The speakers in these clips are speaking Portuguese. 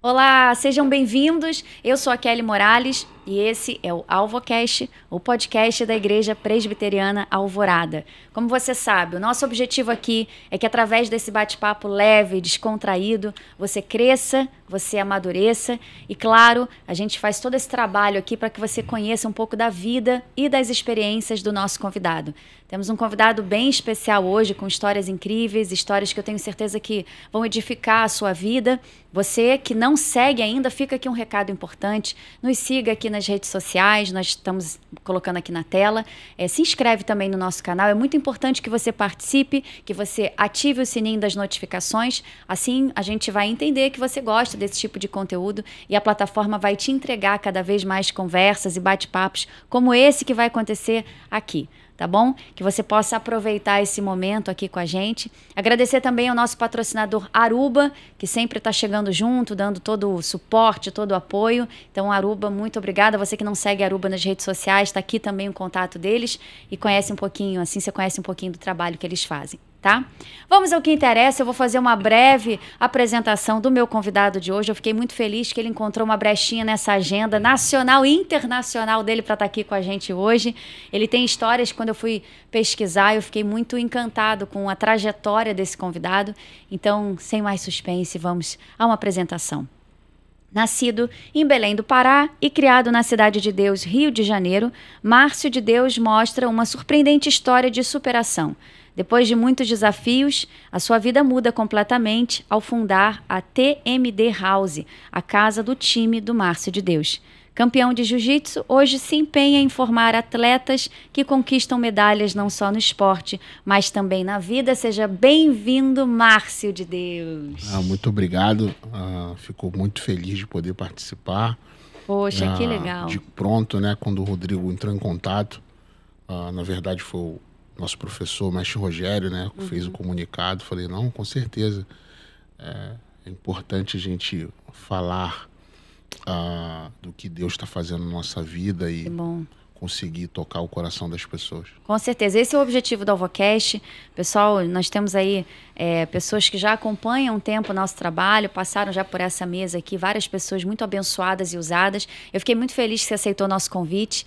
Olá, sejam bem-vindos. Eu sou a Kelly Morales e esse é o AlvoCast, o podcast da Igreja Presbiteriana Alvorada. Como você sabe, o nosso objetivo aqui é que através desse bate-papo leve e descontraído, você cresça, você amadureça e, claro, a gente faz todo esse trabalho aqui para que você conheça um pouco da vida e das experiências do nosso convidado. Temos um convidado bem especial hoje, com histórias incríveis, histórias que eu tenho certeza que vão edificar a sua vida. Você que não segue ainda, fica aqui um recado importante. Nos siga aqui nas redes sociais, nós estamos colocando aqui na tela. Se inscreve também no nosso canal. É muito importante que você participe, que você ative o sininho das notificações. Assim, a gente vai entender que você gosta desse tipo de conteúdo e a plataforma vai te entregar cada vez mais conversas e bate-papos como esse que vai acontecer aqui. Tá bom? Que você possa aproveitar esse momento aqui com a gente. Agradecer também ao nosso patrocinador Aruba, que sempre está chegando junto, dando todo o suporte, todo o apoio. Então, Aruba, muito obrigada. Você que não segue Aruba nas redes sociais, está aqui também o contato deles e conhece um pouquinho, assim você conhece um pouquinho do trabalho que eles fazem. Tá? Vamos ao que interessa, eu vou fazer uma breve apresentação do meu convidado de hoje. Eu fiquei muito feliz que ele encontrou uma brechinha nessa agenda nacional e internacional dele para estar aqui com a gente hoje. Ele tem histórias, quando eu fui pesquisar, eu fiquei muito encantado com a trajetória desse convidado. Então, sem mais suspense, vamos a uma apresentação. Nascido em Belém do Pará e criado na Cidade de Deus, Rio de Janeiro, Márcio de Deus mostra uma surpreendente história de superação. Depois de muitos desafios, a sua vida muda completamente ao fundar a TMD House, a casa do time do Márcio de Deus. Campeão de jiu-jitsu, hoje se empenha em formar atletas que conquistam medalhas não só no esporte, mas também na vida. Seja bem-vindo, Márcio de Deus. Muito obrigado. Fico muito feliz de poder participar. Poxa, que legal. De pronto, né, quando o Rodrigo entrou em contato, na verdade foi o nosso professor, mestre Rogério, né, que fez o comunicado. Falei, não, com certeza. É importante a gente falar do que Deus está fazendo na nossa vida e conseguir tocar o coração das pessoas. Com certeza, esse é o objetivo do AlvoCast. Pessoal, nós temos aí pessoas que já acompanham um tempo o nosso trabalho, passaram já por essa mesa aqui, várias pessoas muito abençoadas e usadas. Eu fiquei muito feliz que você aceitou o nosso convite.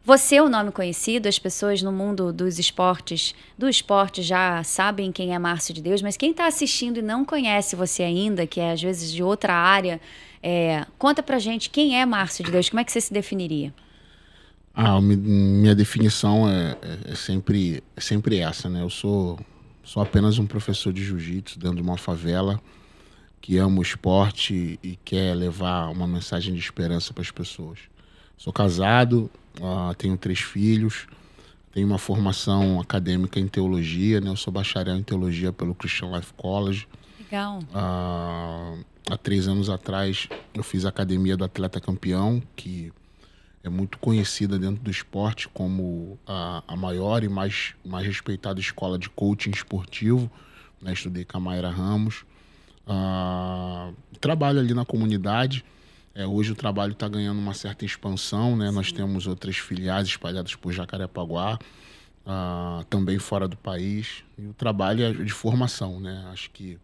Você é um nome conhecido, as pessoas no mundo dos esportes, do esporte já sabem quem é Márcio de Deus, mas quem está assistindo e não conhece você ainda, que é às vezes de outra área, conta pra gente quem é Márcio de Deus, como é que você se definiria? Minha definição é sempre essa, né? Eu sou apenas um professor de jiu-jitsu dentro de uma favela que ama o esporte e quer levar uma mensagem de esperança para as pessoas. Sou casado, tenho 3 filhos, tenho uma formação acadêmica em teologia, né? Eu sou bacharel em teologia pelo Christian Life College. Legal. Há 3 anos atrás eu fiz a Academia do Atleta Campeão, que é muito conhecida dentro do esporte como a maior e mais respeitada escola de coaching esportivo, né? Estudei com a Mayra Ramos. Trabalho ali na comunidade. Hoje o trabalho está ganhando uma certa expansão, né? Nós temos outras filiais espalhadas por Jacarepaguá, também fora do país. E o trabalho é de formação, né? Acho que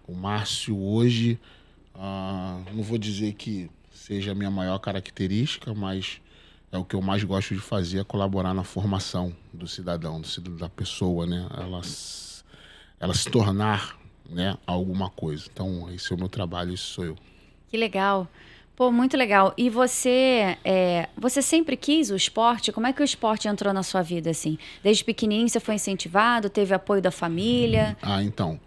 o Márcio hoje, não vou dizer que seja a minha maior característica, mas é o que eu mais gosto de fazer, é colaborar na formação do cidadão, da pessoa, né? Ela se tornar, né, alguma coisa. Então, esse é o meu trabalho, isso sou eu. Que legal. Pô, muito legal. E você sempre quis o esporte? Como é que o esporte entrou na sua vida, assim? Desde pequenininho você foi incentivado, teve apoio da família? Então,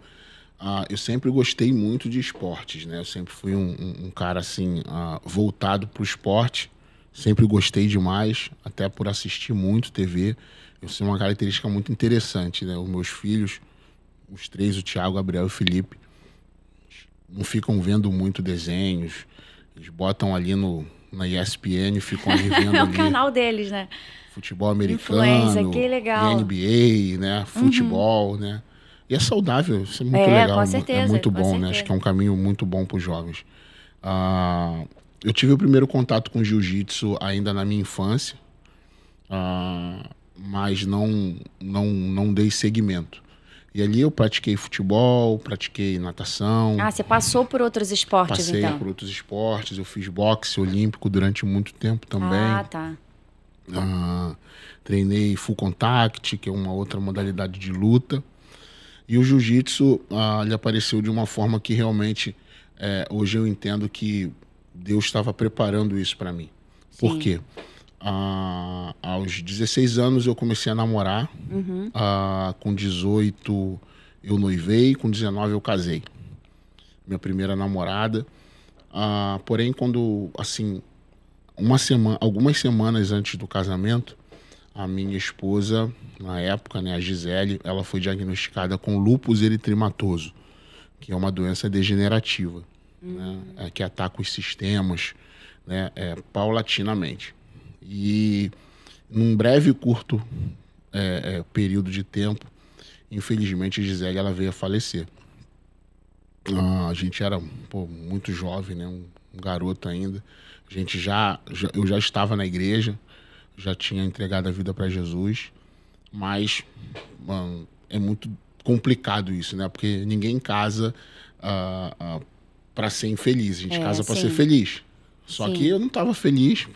eu sempre gostei muito de esportes, né? Eu sempre fui um cara, assim, voltado para o esporte. Sempre gostei demais, até por assistir muito TV. Eu tenho uma característica muito interessante, né? Os meus filhos, os 3, o Thiago, o Gabriel e o Felipe, não ficam vendo muito desenhos. Eles botam ali na ESPN, ficam ali vendo É o canal deles, né? futebol americano, Influência, que legal. NBA, né? Futebol, né? E é saudável, isso é muito legal. Com certeza, é muito bom, certeza. né? Acho que é um caminho muito bom para os jovens. Eu tive o primeiro contato com jiu-jitsu ainda na minha infância, mas não dei seguimento. E ali eu pratiquei futebol, pratiquei natação. Ah, você passou por outros esportes, Passei então? por outros esportes. Eu fiz boxe olímpico durante muito tempo também. Ah, tá. Treinei full contact, que é uma outra modalidade de luta. E o jiu-jitsu, ele apareceu de uma forma que realmente, hoje eu entendo que Deus estava preparando isso para mim. Sim. Por quê? Aos 16 anos eu comecei a namorar. Com 18 eu noivei, com 19 eu casei. Minha primeira namorada. Porém, quando, assim, algumas semanas antes do casamento, a minha esposa, na época, né, a Gisele, ela foi diagnosticada com lúpus eritematoso, que é uma doença degenerativa, né, que ataca os sistemas, né, paulatinamente. E num breve e curto período de tempo, infelizmente a Gisele ela veio a falecer. A gente era muito jovem, né, um garoto ainda. A gente eu já estava na igreja, já tinha entregado a vida para Jesus, mas é muito complicado isso, né? Porque ninguém casa para ser infeliz, a gente casa para ser feliz. Só que eu não estava feliz.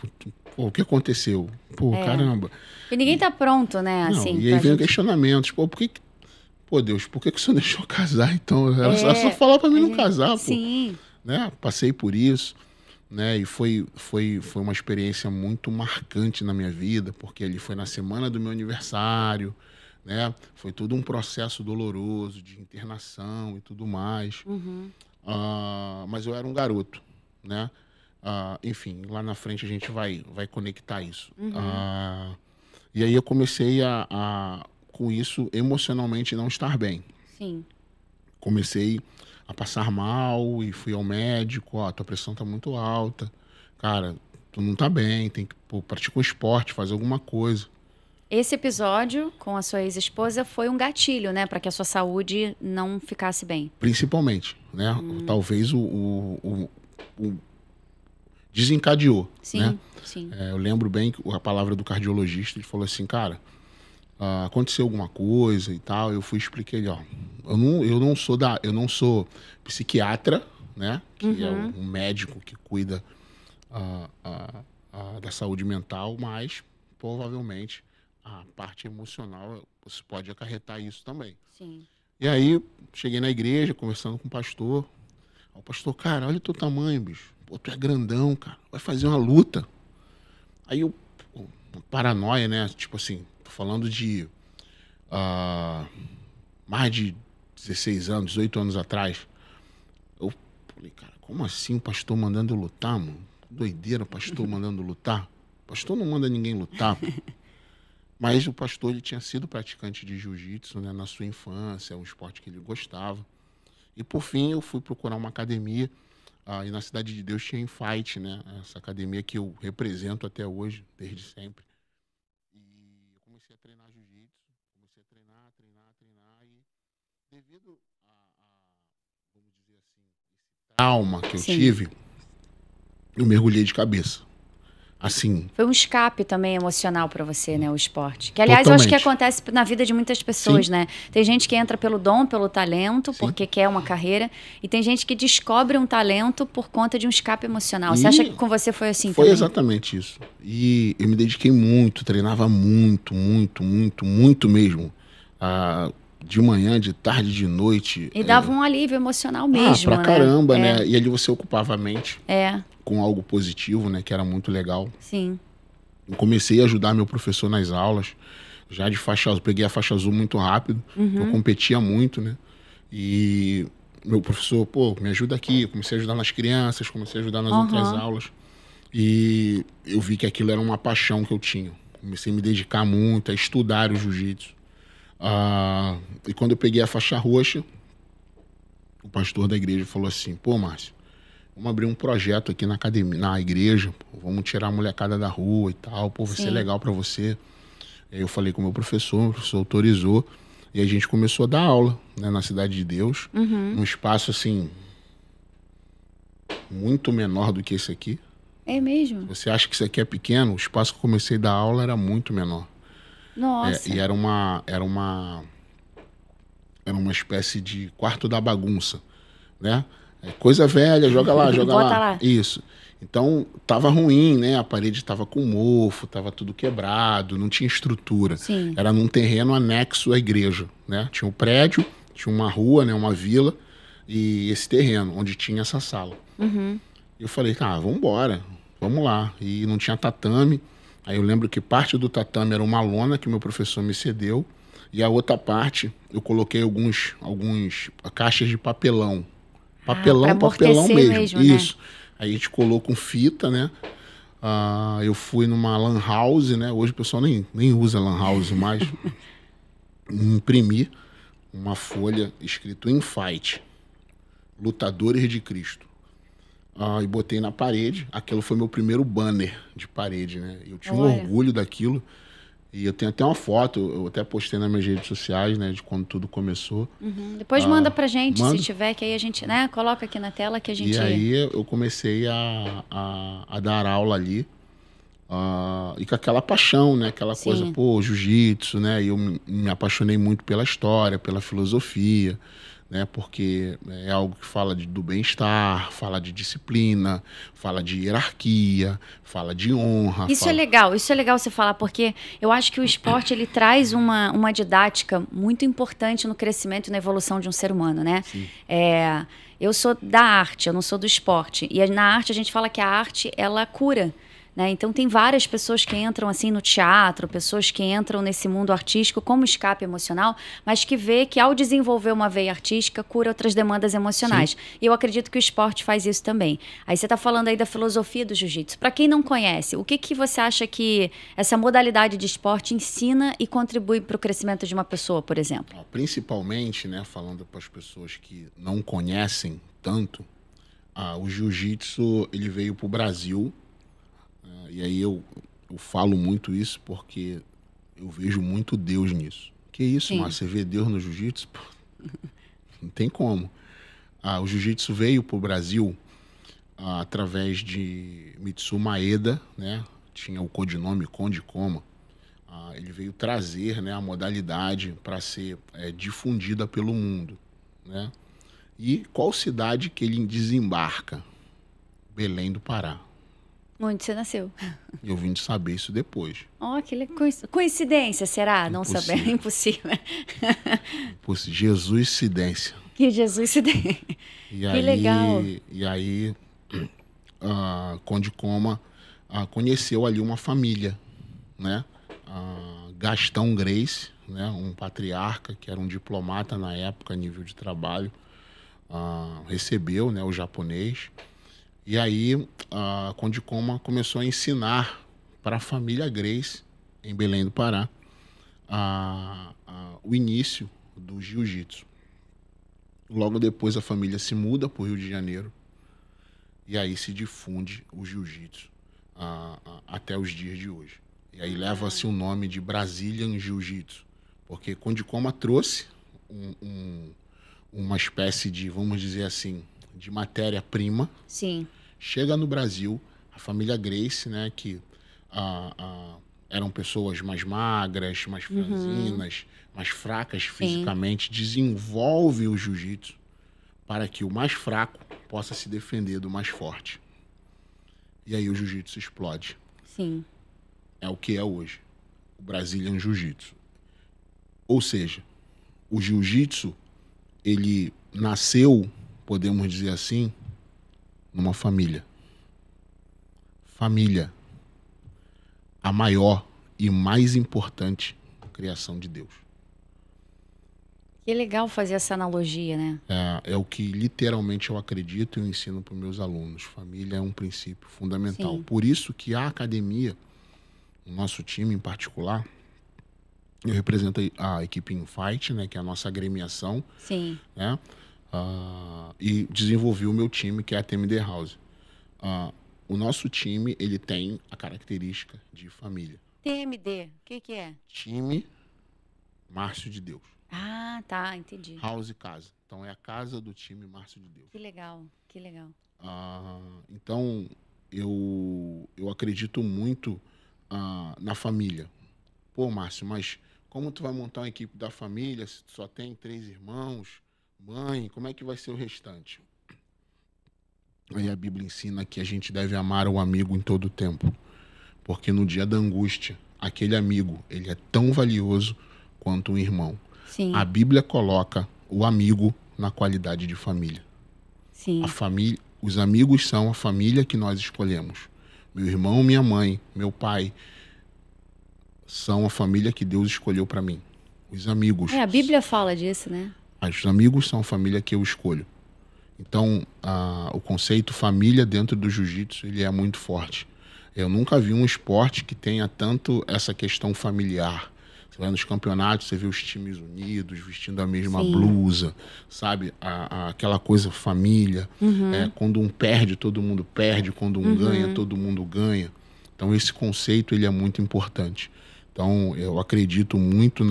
Pô, o que aconteceu? Pô, caramba. E ninguém tá pronto, né? Não, Assim, e aí vem questionamentos. Pô, Deus, por que o senhor deixou eu casar então? Ela só falou para mim não casar, pô. Sim. Né? Passei por isso. Né? E foi uma experiência muito marcante na minha vida, porque ali foi na semana do meu aniversário, né? Foi todo um processo doloroso de internação e tudo mais. Mas eu era um garoto, né? Enfim, lá na frente a gente vai conectar isso. E aí eu comecei com isso, emocionalmente não estar bem. Sim. Comecei a passar mal e fui ao médico, tua pressão tá muito alta, cara, tu não tá bem, tem que praticar um esporte, fazer alguma coisa. Esse episódio com a sua ex-esposa foi um gatilho, né, para que a sua saúde não ficasse bem. Principalmente, né? Talvez o desencadeou, sim, né? Sim. Eu lembro bem que a palavra do cardiologista, ele falou assim, cara, aconteceu alguma coisa e tal, eu fui e expliquei, eu não sou psiquiatra, né, que é um médico que cuida da saúde mental, mas provavelmente a parte emocional você pode acarretar isso também. Sim. E aí cheguei na igreja conversando com o pastor, cara, olha o teu tamanho, bicho, pô, tu é grandão, cara, vai fazer uma luta. Aí eu, paranoia, né, tipo assim, tô falando de mais de 16 anos, 18 anos atrás. Eu falei, cara, como assim o pastor mandando eu lutar, mano? Doideira, pastor mandando lutar. Pastor não manda ninguém lutar. Mas o pastor, ele tinha sido praticante de jiu-jitsu, né, na sua infância, é um esporte que ele gostava. E por fim eu fui procurar uma academia, e na Cidade de Deus tinha Infight, né, essa academia que eu represento até hoje, desde sempre. E eu comecei a treinar jiu-jitsu, comecei a treinar, e devido vamos dizer assim, esse trauma que eu tive, eu mergulhei de cabeça. Assim. Foi um escape também emocional para você, né, o esporte. Que, aliás, eu acho que acontece na vida de muitas pessoas, né? Tem gente que entra pelo dom, pelo talento, porque quer uma carreira, e tem gente que descobre um talento por conta de um escape emocional. Você acha que com você foi assim foi também? Foi exatamente isso. E eu me dediquei muito, treinava muito mesmo. De manhã, de tarde, de noite. E dava um alívio emocional mesmo, pra né? caramba, né? E ali você ocupava a mente. É. Com algo positivo, né? Que era muito legal. Sim. Eu comecei a ajudar meu professor nas aulas, já de faixa azul, peguei a faixa azul muito rápido, eu competia muito, né? E meu professor, me ajuda aqui, eu comecei a ajudar nas crianças, comecei a ajudar nas outras aulas. E eu vi que aquilo era uma paixão que eu tinha. Comecei a me dedicar muito, a estudar o jiu-jitsu. E quando eu peguei a faixa roxa, o pastor da igreja falou assim, Márcio, vamos abrir um projeto aqui na academia, na igreja, vamos tirar a molecada da rua e tal, vai ser legal pra você. Aí eu falei com o meu professor autorizou, e a gente começou a dar aula, né, na Cidade de Deus, num espaço, assim, muito menor do que esse aqui. É mesmo? Você acha que isso aqui é pequeno? O espaço que eu comecei a dar aula era muito menor. Nossa. E era era uma espécie de quarto da bagunça, né? Coisa velha, joga lá, joga Bota lá. lá. Isso. Então, tava ruim, né? A parede tava com mofo, tava tudo quebrado, não tinha estrutura. Sim. Era num terreno anexo à igreja, né? Tinha um prédio, tinha uma rua, né? Uma vila e esse terreno onde tinha essa sala. Uhum. Eu falei, vamos embora, vamos lá. E não tinha tatame. Aí eu lembro que parte do tatame era uma lona que meu professor me cedeu e a outra parte eu coloquei alguns caixas de papelão. Pra Papelão amortecer mesmo, né? Isso. Aí a gente colou com fita, né? Eu fui numa lan house, né? Hoje o pessoal nem usa lan house mais. Imprimi uma folha escrito "In Fight", Lutadores de Cristo. E botei na parede. Aquilo foi meu primeiro banner de parede, né? Eu tinha um Olha. orgulho daquilo. E eu tenho até uma foto, eu até postei nas minhas redes sociais, né? De quando tudo começou. Uhum. Depois manda pra gente, manda. se tiver, que aí a gente, né? Coloca aqui na tela que a gente... E aí eu comecei a dar aula ali. E com aquela paixão, né? Aquela Sim. coisa, pô, jiu-jitsu, né? E eu me apaixonei muito pela história, pela filosofia, né? Porque é algo que fala do bem-estar, fala de disciplina, fala de hierarquia, fala de honra. Isso é legal você falar, porque eu acho que o esporte ele traz uma didática muito importante no crescimento e na evolução de um ser humano, né? Sim. Eu sou da arte, eu não sou do esporte. E na arte a gente fala que a arte, ela cura. Né? Então tem várias pessoas que entram assim no teatro, pessoas que entram nesse mundo artístico como escape emocional, mas que vê que ao desenvolver uma veia artística cura outras demandas emocionais. Sim. E eu acredito que o esporte faz isso também. Aí você está falando aí da filosofia do jiu-jitsu. Para quem não conhece, o que você acha que essa modalidade de esporte ensina e contribui para o crescimento de uma pessoa, por exemplo? Principalmente, né, falando para as pessoas que não conhecem tanto, o jiu-jitsu ele veio para o Brasil. E aí eu falo muito isso porque eu vejo muito Deus nisso. Que isso, Márcio? Você vê Deus no jiu-jitsu? Não tem como. O jiu-jitsu veio para o Brasil através de Mitsu Maeda, né? Tinha o codinome Conde Koma. Ele veio trazer, né, a modalidade para ser difundida pelo mundo, né? E qual cidade que ele desembarca? Belém do Pará. Onde você nasceu? Eu vim de saber isso depois. Que coincidência, será? Não saber, impossível. Jesus-cidência. Que Jesus-cidência. Que legal. E aí, Conde Koma conheceu ali uma família, né? Gastão Grace, né? Um patriarca que era um diplomata na época, a nível de trabalho, recebeu, né, o japonês. E aí, Conde Koma começou a ensinar para a família Grace, em Belém do Pará, o início do jiu-jitsu. Logo depois, a família se muda para o Rio de Janeiro e aí se difunde o jiu-jitsu até os dias de hoje. E aí leva-se o nome de Brazilian Jiu-Jitsu, porque Conde Koma trouxe uma espécie de, vamos dizer assim, de matéria-prima. Sim. Chega no Brasil, a família Grace, né, que eram pessoas mais magras, mais franzinas, mais fracas fisicamente, desenvolve o jiu-jitsu para que o mais fraco possa se defender do mais forte. E aí o jiu-jitsu explode. Sim. É o que é hoje, o Brazilian Jiu-Jitsu. Ou seja, o jiu-jitsu, ele nasceu, podemos dizer assim, numa família. Família. A maior e mais importante criação de Deus. Que legal fazer essa analogia, né? É o que literalmente eu acredito e eu ensino para os meus alunos. Família é um princípio fundamental. Sim. Por isso que a academia, o nosso time em particular, eu represento a equipe In Fight, né, que é a nossa agremiação. Sim. Né? E desenvolvi o meu time, que é a TMD House. O nosso time, ele tem a característica de família. TMD, o que é? Time Márcio de Deus. Tá, entendi. House Casa. Então é a casa do time Márcio de Deus. Que legal, que legal. Então eu acredito muito na família. Pô, Márcio, mas como tu vai montar uma equipe da família se tu só tem 3 irmãos, mãe, como é que vai ser o restante? Aí a Bíblia ensina que a gente deve amar o amigo em todo o tempo, porque no dia da angústia, aquele amigo, ele é tão valioso quanto um irmão. Sim. A Bíblia coloca o amigo na qualidade de família. Sim. A família, os amigos são a família que nós escolhemos. Meu irmão, minha mãe, meu pai são a família que Deus escolheu para mim. Os amigos. A Bíblia fala disso, né? Os amigos são a família que eu escolho. Então, o conceito família dentro do jiu-jitsu, ele é muito forte. Eu nunca vi um esporte que tenha tanto essa questão familiar. Você vai nos campeonatos, você vê os times unidos, vestindo a mesma blusa, sabe? Aquela coisa família. Quando um perde, todo mundo perde. Quando um ganha, todo mundo ganha. Então, esse conceito, ele é muito importante. Então, eu acredito muito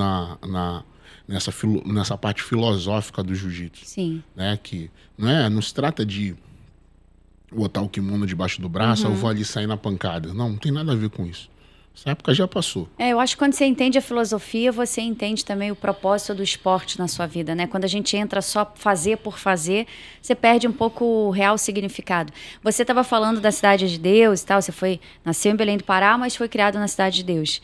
nessa parte filosófica do jiu-jitsu. Sim. Né? Que não se trata de botar o kimono debaixo do braço, eu vou ali sair na pancada. Não tem nada a ver com isso. Essa época já passou. Eu acho que quando você entende a filosofia, você entende também o propósito do esporte na sua vida, né? Quando a gente entra só fazer por fazer, você perde um pouco o real significado. Você estava falando da Cidade de Deus e tal, você nasceu em Belém do Pará, mas foi criado na Cidade de Deus.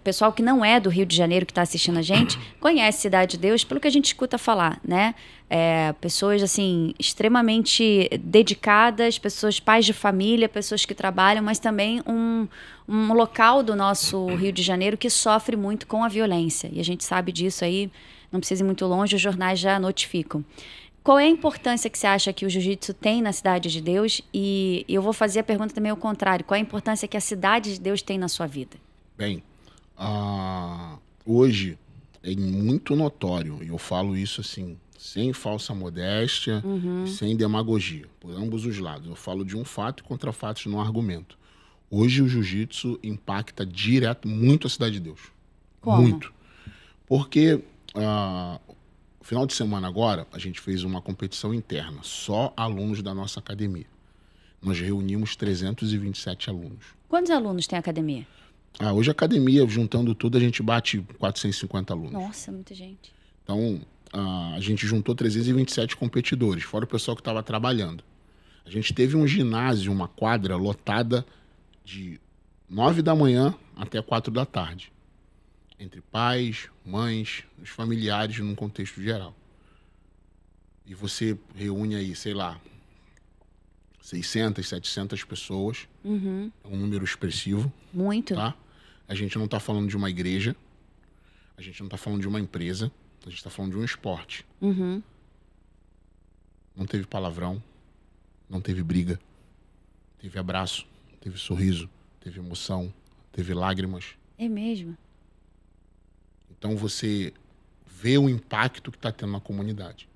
Pessoal que não é do Rio de Janeiro, que está assistindo a gente, conhece Cidade de Deus pelo que a gente escuta falar, né? Pessoas, assim, extremamente dedicadas, pessoas, pais de família, pessoas que trabalham, mas também um local do nosso Rio de Janeiro que sofre muito com a violência. E a gente sabe disso aí, não precisa ir muito longe, os jornais já notificam. Qual é a importância que você acha que o jiu-jitsu tem na Cidade de Deus? E eu vou fazer a pergunta também ao contrário. Qual é a importância que a Cidade de Deus tem na sua vida? Bem, hoje é muito notório, e eu falo isso assim, sem falsa modéstia, sem demagogia, por ambos os lados. Eu falo de um fato e contra fatos no argumento. Hoje o jiu-jitsu impacta muito a Cidade de Deus. Como? Muito. Porque no final de semana agora, a gente fez uma competição interna, só alunos da nossa academia. Nós reunimos 327 alunos. Quantos alunos tem a academia? Hoje a academia, juntando tudo, a gente bate 450 alunos. Nossa, muita gente. Então, a gente juntou 327 competidores, fora o pessoal que estava trabalhando. A gente teve um ginásio, uma quadra lotada de 9 da manhã até 4 da tarde. Entre pais, mães, os familiares, num contexto geral. E você reúne aí, sei lá, 600, 700 pessoas. É um número expressivo. Muito. Tá? A gente não está falando de uma igreja, a gente não está falando de uma empresa, a gente está falando de um esporte. Não teve palavrão, não teve briga, teve abraço, teve sorriso, teve emoção, teve lágrimas. É mesmo? Então você vê o impacto que está tendo na comunidade.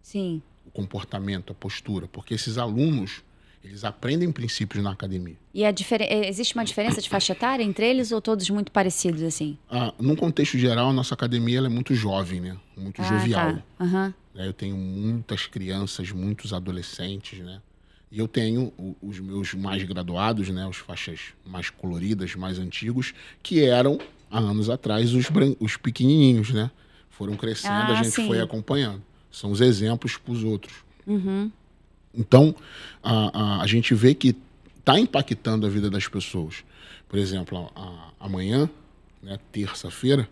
Sim. O comportamento, a postura, porque esses alunos, eles aprendem princípios na academia. E existe uma diferença de faixa etária entre eles ou todos muito parecidos, assim? Num contexto geral, a nossa academia ela é muito jovem, né? Muito jovial. Tá. Eu tenho muitas crianças, muitos adolescentes, né? E eu tenho os meus mais graduados, né? Os faixas mais coloridas, mais antigos, que eram, há anos atrás, os pequenininhos, né? Foram crescendo, a gente foi acompanhando. São os exemplos para os outros. Então, a gente vê que está impactando a vida das pessoas. Por exemplo, amanhã, né, terça-feira,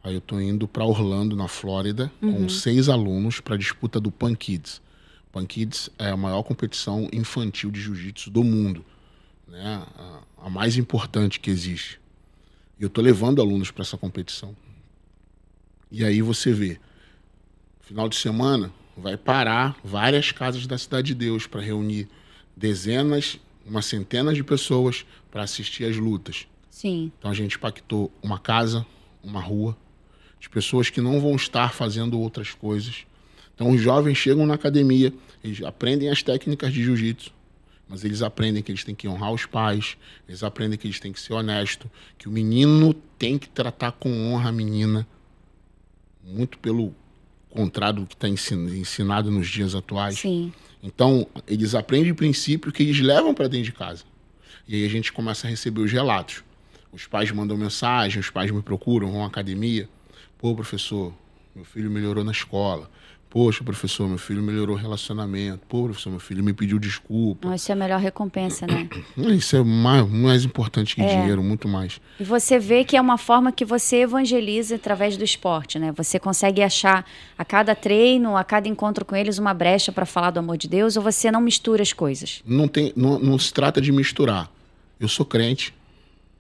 aí eu estou indo para Orlando, na Flórida, com 6 alunos para a disputa do Pan Kids. Pan Kids é a maior competição infantil de jiu-jitsu do mundo, né? A mais importante que existe. E eu estou levando alunos para essa competição. E aí você vê, final de semana, vai parar várias casas da Cidade de Deus para reunir uma centena de pessoas para assistir às lutas. Sim. Então a gente impactou uma casa, uma rua, de pessoas que não vão estar fazendo outras coisas. Então os jovens chegam na academia, eles aprendem as técnicas de jiu-jitsu, mas eles aprendem que eles têm que honrar os pais, eles aprendem que eles têm que ser honestos, que o menino tem que tratar com honra a menina, muito pelo contrário do que está ensinado nos dias atuais. Sim. Então, eles aprendem o princípio que eles levam para dentro de casa. E aí a gente começa a receber os relatos. Os pais mandam mensagem, os pais me procuram, vão à academia. Pô, professor, meu filho melhorou na escola. Poxa, professor, meu filho melhorou o relacionamento. Pô, professor, meu filho me pediu desculpa. Isso é a melhor recompensa, né? Isso é mais importante que dinheiro, muito mais. E você vê que é uma forma que você evangeliza através do esporte, né? Você consegue achar a cada treino, a cada encontro com eles, uma brecha para falar do amor de Deus, ou você não mistura as coisas? Não se trata de misturar. Eu sou crente.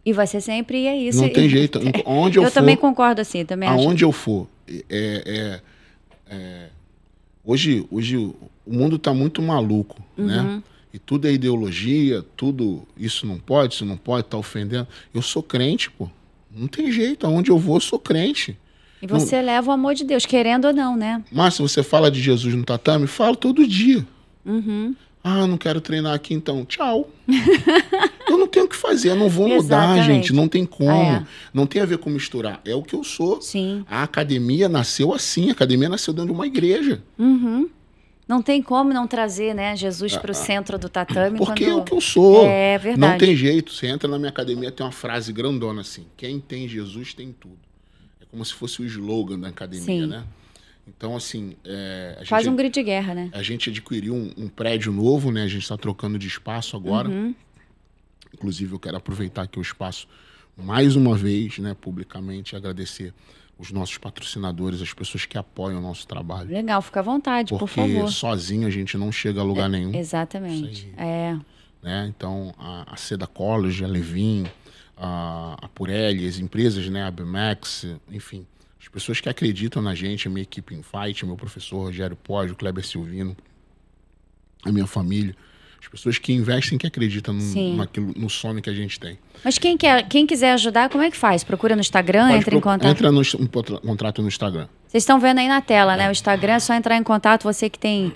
E vai ser sempre, e é isso. Não tem jeito. Onde eu for, também concordo assim, também acho. Aonde eu for. Hoje o mundo está muito maluco, né? E tudo é ideologia, tudo isso não pode, tá ofendendo. Eu sou crente, pô. Não tem jeito. Aonde eu vou, eu sou crente. E você leva o amor de Deus, querendo ou não, né? Mas se você fala de Jesus no tatame, fala todo dia. Ah, não quero treinar aqui então. Tchau. Eu não tenho o que fazer, eu não vou mudar, gente. Não tem como. Não tem a ver com misturar. É o que eu sou. Sim. A academia nasceu assim. A academia nasceu dentro de uma igreja. Não tem como não trazer, né, Jesus para o centro do tatame. Porque é o que eu sou. É verdade. Não tem jeito. Você entra na minha academia, tem uma frase grandona assim. Quem tem Jesus tem tudo. É como se fosse o slogan da academia, né? Então, assim... Quase um grito de guerra, né? A gente adquiriu um prédio novo, né? A gente está trocando de espaço agora. Inclusive, eu quero aproveitar aqui o espaço mais uma vez, né, publicamente, agradecer os nossos patrocinadores, as pessoas que apoiam o nosso trabalho. Legal, fica à vontade, por favor. Porque sozinho a gente não chega a lugar nenhum. Exatamente. Né? Então, a Seda College, a Levin, a Purelli, as empresas, né, a BMAX, enfim, as pessoas que acreditam na gente, a minha equipe em Fight, meu professor Rogério Pós, o Kleber Silvino, a minha família, as pessoas que investem, que acreditam no sonho que a gente tem. Mas quem quiser ajudar, como é que faz? Procura no Instagram, entra em contato? Entra no contrato no Instagram. Vocês estão vendo aí na tela, né? O Instagram é só entrar em contato. Você que tem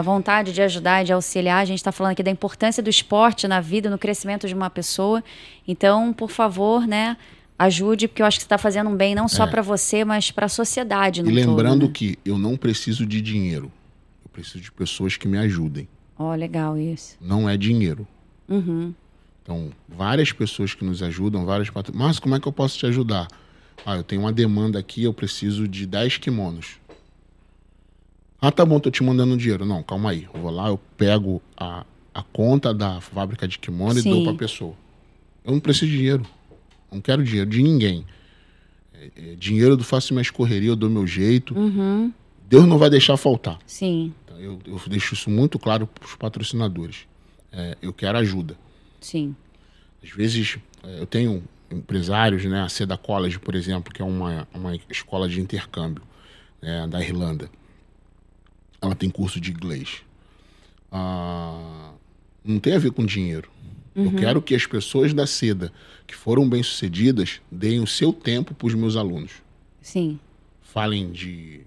vontade de ajudar, de auxiliar. A gente está falando aqui da importância do esporte na vida, no crescimento de uma pessoa. Então, por favor, né? Ajude, porque eu acho que você está fazendo um bem não só para você, mas para a sociedade no todo. E lembrando, né? que eu não preciso de dinheiro. Eu preciso de pessoas que me ajudem. Legal isso. Não é dinheiro. Então, várias pessoas que nos ajudam, Mas como é que eu posso te ajudar? Eu tenho uma demanda aqui, eu preciso de 10 kimonos. Tá bom, tô te mandando dinheiro. Não, calma aí. Eu vou lá, eu pego a conta da fábrica de kimono e dou pra pessoa. Eu não preciso de dinheiro. Não quero dinheiro de ninguém. Dinheiro eu faço minhas correrias, eu dou meu jeito. Deus não vai deixar faltar. Sim. Eu deixo isso muito claro para os patrocinadores. Eu quero ajuda. Sim. Às vezes, eu tenho empresários, né? A Seda College, por exemplo, que é uma escola de intercâmbio, né, da Irlanda. Ela tem curso de inglês. Não tem a ver com dinheiro. Eu quero que as pessoas da Seda, que foram bem-sucedidas, deem o seu tempo para os meus alunos. Sim. Falem de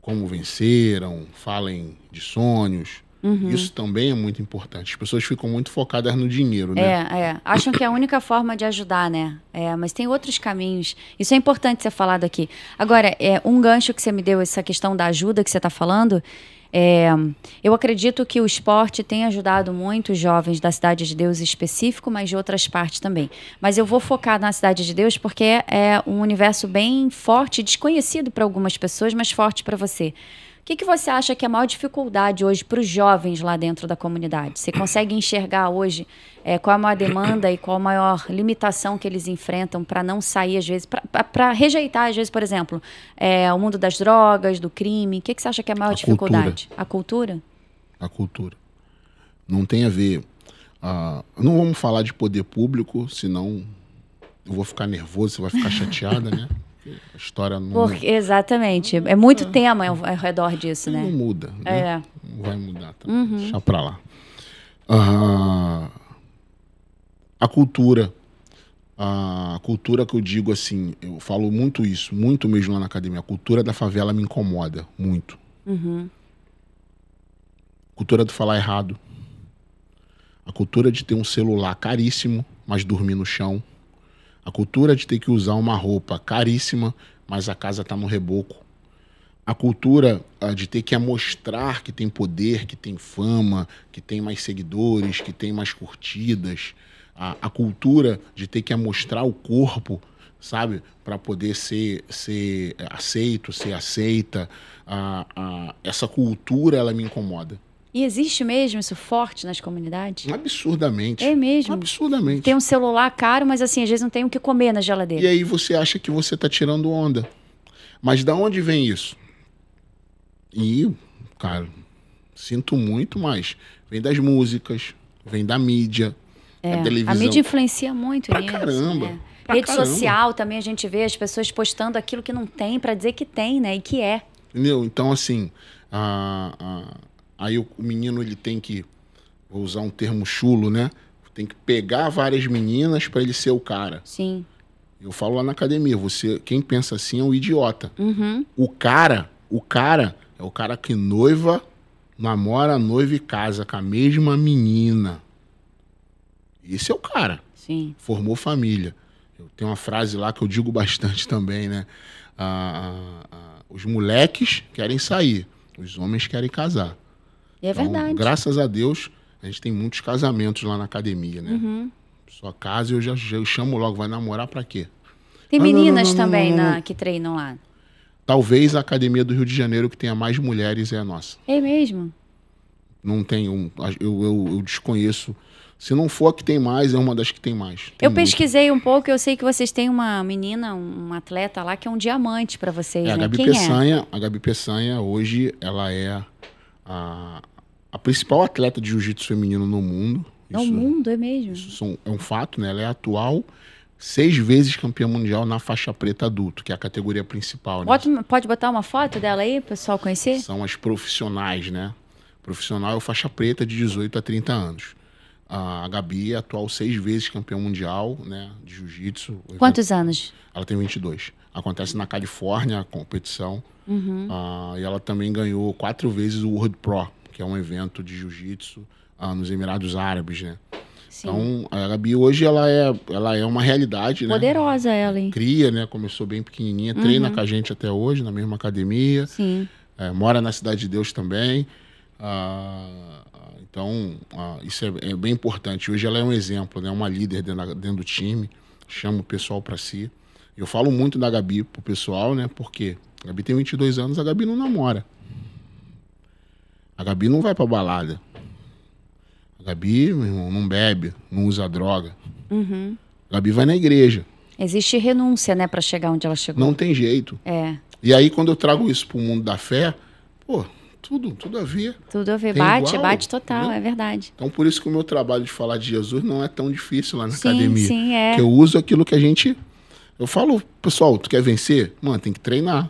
como venceram, falem de sonhos. Isso também é muito importante. As pessoas ficam muito focadas no dinheiro, né? Acham que é a única forma de ajudar, né? Mas tem outros caminhos. Isso é importante ser falado aqui. Agora, um gancho que você me deu, essa questão da ajuda que você está falando, eu acredito que o esporte tem ajudado muito os jovens da Cidade de Deus em específico, mas de outras partes também. Mas eu vou focar na Cidade de Deus porque é um universo bem forte, desconhecido para algumas pessoas, mas forte para você. O que você acha que é a maior dificuldade hoje para os jovens lá dentro da comunidade? Você consegue enxergar hoje qual é a maior demanda e qual a maior limitação que eles enfrentam para não sair, às vezes, para rejeitar, às vezes, por exemplo, o mundo das drogas, do crime? O que você acha que é a maior dificuldade? A cultura? A cultura. Não tem a ver... não vamos falar de poder público, senão eu vou ficar nervoso, você vai ficar chateada, né? A história não... Exatamente. É muito tema ao redor disso, né? Não muda, né? Não vai mudar também. Deixa pra lá. A cultura que eu digo assim, eu falo muito isso, muito mesmo lá na academia. A cultura da favela me incomoda muito. Cultura do falar errado. A cultura de ter um celular caríssimo, mas dormir no chão. A cultura de ter que usar uma roupa caríssima, mas a casa está no reboco. A cultura de ter que mostrar que tem poder, que tem fama, que tem mais seguidores, que tem mais curtidas, a cultura de ter que amostrar o corpo, sabe? Para poder ser aceito, ser aceita. Essa cultura, ela me incomoda. E existe mesmo isso forte nas comunidades? Absurdamente. É mesmo? Absurdamente. Tem um celular caro, mas assim, às vezes não tem o que comer na geladeira. E aí você acha que você tá tirando onda. Mas da onde vem isso? E, cara, sinto muito, mas vem das músicas, vem da mídia, da televisão. A mídia influencia muito pra nisso. caramba. Né? Pra Rede caramba. social também a gente vê as pessoas postando aquilo que não tem para dizer que tem, né? E que é. Entendeu? Então, assim, aí o menino, ele tem que, vou usar um termo chulo, né? Tem que pegar várias meninas para ele ser o cara. Sim. Eu falo lá na academia, quem pensa assim é um idiota. Uhum. O cara é o cara que namora, noiva e casa com a mesma menina. Esse é o cara. Sim. Formou família. Eu tenho uma frase lá que eu digo bastante também, né? Os moleques querem sair, os homens querem casar. E é Então, verdade. graças a Deus, a gente tem muitos casamentos lá na academia, né? Uhum. Sua casa eu chamo logo, vai namorar pra quê? Tem Não, meninas não, também não. que treinam lá. Talvez a academia do Rio de Janeiro que tenha mais mulheres é a nossa. É mesmo? Não tem eu desconheço. Se não for a que tem mais, é uma das que tem mais. Tem Eu muito. pesquisei um pouco, eu sei que vocês têm uma menina, um atleta lá que é um diamante para vocês, A né? Gabi Quem Peçanha, a Gabi Peçanha, hoje, ela é a principal atleta de jiu-jitsu feminino no mundo. é? No mundo, é mesmo? Isso é um fato, né? Ela é atual 6 vezes campeã mundial na faixa preta adulto, que é a categoria principal. Né? Pode botar uma foto dela aí, pro pessoal conhecer? São as profissionais, né? Profissional é o faixa preta de 18 a 30 anos. A Gabi é atual 6 vezes campeã mundial, né? De jiu-jitsu. Quantos anos? Ela tem 22. Acontece na Califórnia a competição. Uhum. E ela também ganhou 4 vezes o World Pro, que é um evento de jiu-jitsu nos Emirados Árabes, né? Sim. Então, a Gabi hoje ela é uma realidade, né? Poderosa ela, hein? Cria, né? Começou bem pequenininha, treina com a gente até hoje, na mesma academia. Sim. Mora na Cidade de Deus também. Então, isso é bem importante. Hoje ela é um exemplo, né? Uma líder dentro do time, chama o pessoal para si. Eu falo muito da Gabi pro pessoal, né? Porque a Gabi tem 22 anos, a Gabi não namora. A Gabi não vai pra balada. A Gabi, meu irmão, não bebe, não usa droga. Uhum. A Gabi vai na igreja. Existe renúncia, né, para chegar onde ela chegou. Não tem jeito. É. E aí, quando eu trago isso pro mundo da fé, pô, tudo a ver. Tudo a ver. Tem igual, Bate total, né? É verdade. Então, por isso que o meu trabalho de falar de Jesus não é tão difícil lá na Sim, academia. sim, é. Porque eu uso aquilo que a gente... Eu falo, pessoal, tu quer vencer? Mano, tem que treinar.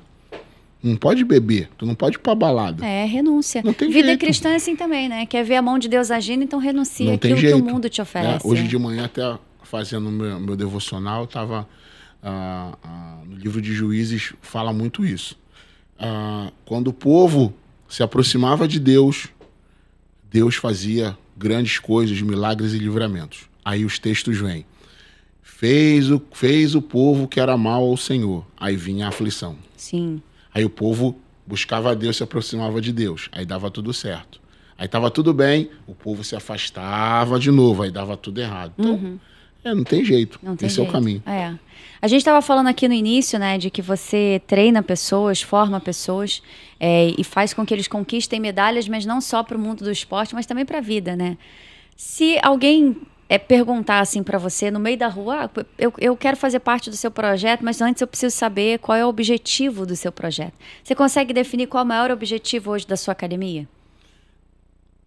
Não pode beber, tu não pode ir pra balada. É, renúncia. Não tem Vida jeito. cristã é assim também, né? Quer ver a mão de Deus agindo, então renuncia Não tem aquilo que jeito. o mundo te oferece. Hoje de manhã, até fazendo meu devocional, eu estava no livro de Juízes, fala muito isso. Quando o povo se aproximava de Deus, Deus fazia grandes coisas, milagres e livramentos. Aí os textos vêm. Fez o povo que era mal ao Senhor. Aí vinha a aflição. Sim. Aí o povo buscava a Deus, se aproximava de Deus. Aí dava tudo certo. Aí estava tudo bem, o povo se afastava de novo, aí dava tudo errado. Então, não tem jeito. Não tem Esse jeito. é o caminho. É. A gente estava falando aqui no início, né, de que você treina pessoas, forma pessoas e faz com que eles conquistem medalhas, mas não só para o mundo do esporte, mas também para a vida, né? Se alguém perguntar assim para você no meio da rua, eu quero fazer parte do seu projeto, mas antes eu preciso saber qual é o objetivo do seu projeto. Você consegue definir qual é o maior objetivo hoje da sua academia?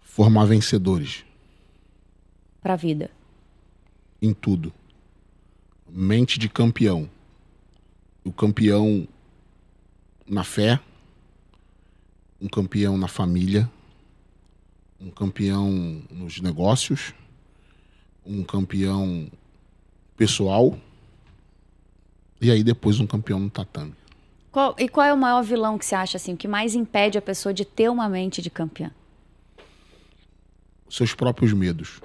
Formar vencedores. Para a vida. Em tudo. Mente de campeão. O campeão na fé, um campeão na família, um campeão nos negócios, um campeão pessoal e aí depois um campeão no tatame. Qual é o maior vilão que você acha assim, que mais impede a pessoa de ter uma mente de campeã? Seus próprios medos.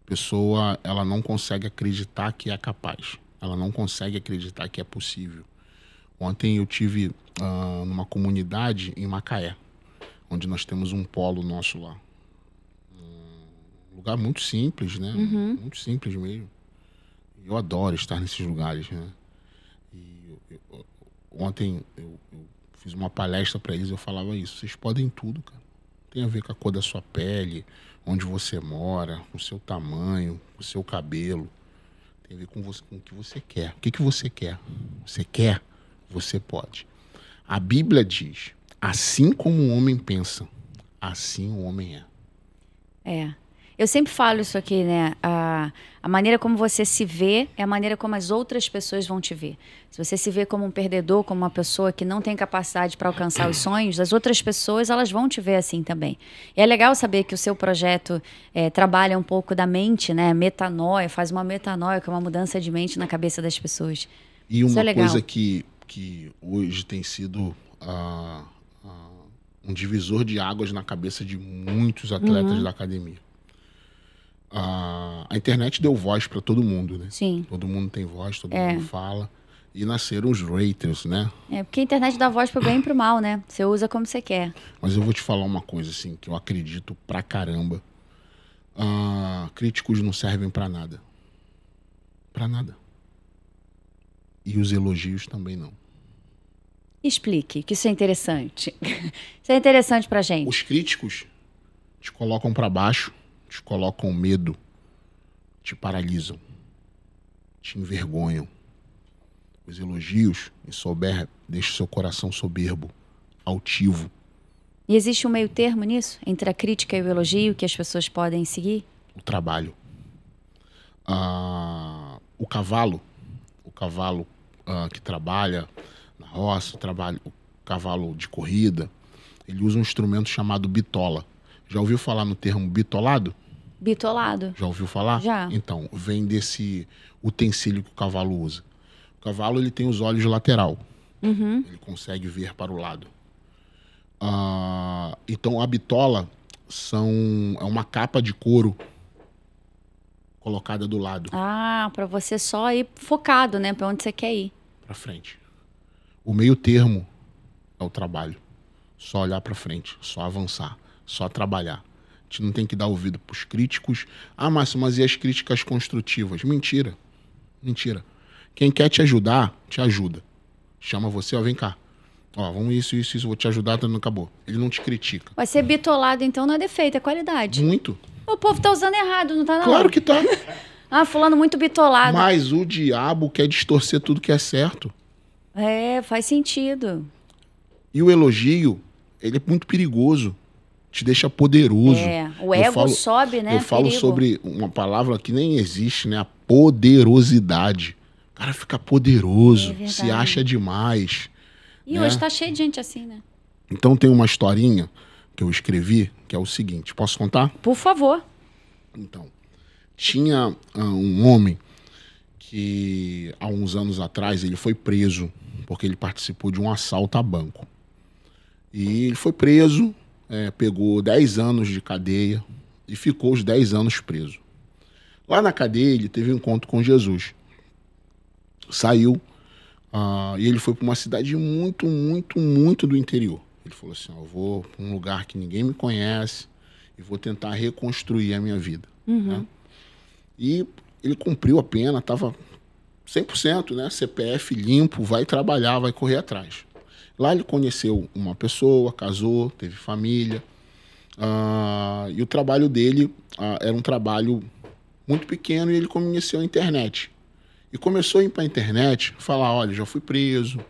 A pessoa, ela não consegue acreditar que é capaz. Ela não consegue acreditar que é possível. Ontem eu tive numa comunidade em Macaé, onde nós temos um polo nosso lá. Um lugar muito simples, né? Uhum. Muito simples mesmo. Eu adoro estar nesses lugares, né? E ontem eu fiz uma palestra para eles, eu falava isso. Vocês podem tudo, cara. Tem a ver com a cor da sua pele, onde você mora, com o seu tamanho, com o seu cabelo. Tem a ver com você, com o que você quer. O que você quer? Você quer? Você pode. A Bíblia diz, assim como o homem pensa, assim o homem é. É. Eu sempre falo isso aqui, né? A maneira como você se vê é a maneira como as outras pessoas vão te ver. Se você se vê como um perdedor, como uma pessoa que não tem capacidade para alcançar os sonhos, as outras pessoas, elas vão te ver assim também. E é legal saber que o seu projeto trabalha um pouco da mente, né? Metanoia, faz uma metanoia, que é uma mudança de mente na cabeça das pessoas. E Isso uma é legal. coisa que hoje tem sido um divisor de águas na cabeça de muitos atletas da academia. A internet deu voz para todo mundo, né? Sim. Todo mundo tem voz, todo mundo fala. E nasceram os haters, né? Porque a internet dá voz pro bem e pro mal, né? Você usa como você quer. Mas eu vou te falar uma coisa, assim, que eu acredito pra caramba. Críticos não servem pra nada. Pra nada. E os elogios também não. Explique, que isso é interessante. Isso é interessante pra gente. Os críticos te colocam pra baixo, te colocam medo, te paralisam, te envergonham. Os elogios, deixam seu coração soberbo, altivo. E existe um meio termo nisso? Entre a crítica e o elogio que as pessoas podem seguir? O trabalho. O cavalo que trabalha na roça, o cavalo de corrida, ele usa um instrumento chamado bitola. Já ouviu falar no termo bitolado? Bitolado. Já ouviu falar? Já. Então, vem desse utensílio que o cavalo usa. O cavalo ele tem os olhos lateral. Uhum. Ele consegue ver para o lado. Então, a bitola é uma capa de couro colocada do lado. Para você só ir focado, né? Para onde você quer ir. Para frente. O meio termo é o trabalho. Só olhar para frente, só avançar, só trabalhar. A gente não tem que dar ouvido para os críticos. Márcio, mas e as críticas construtivas? Mentira. Mentira. Quem quer te ajudar, te ajuda. Chama você, vem cá. Vamos isso, vou te ajudar, não acabou. Ele não te critica. Vai ser bitolado, então não é defeito, é qualidade. Muito. O povo tá usando errado, não tá não? Claro que tá. Fulano muito bitolado. Mas o diabo quer distorcer tudo que é certo. Faz sentido. E o elogio, ele é muito perigoso. Te deixa poderoso. O ego sobe, né? Eu falo sobre uma palavra que nem existe, né? A poderosidade. O cara fica poderoso, se acha demais. E hoje tá cheio de gente assim, né? Então tem uma historinha que eu escrevi, que é o seguinte. Posso contar? Por favor. Então, tinha um homem que, há uns anos atrás, ele foi preso porque ele participou de um assalto a banco. E ele foi preso, pegou 10 anos de cadeia e ficou os 10 anos preso. Lá na cadeia, ele teve um encontro com Jesus. Saiu e ele foi para uma cidade muito, muito, muito do interior. Ele falou assim, eu vou para um lugar que ninguém me conhece e vou tentar reconstruir a minha vida. Uhum. Né? E ele cumpriu a pena, estava 100%, né? CPF limpo, vai trabalhar, vai correr atrás. Lá ele conheceu uma pessoa, casou, teve família. E o trabalho dele era um trabalho muito pequeno e ele conheceu a internet. E começou a ir para a internet, falar, olha, já fui preso,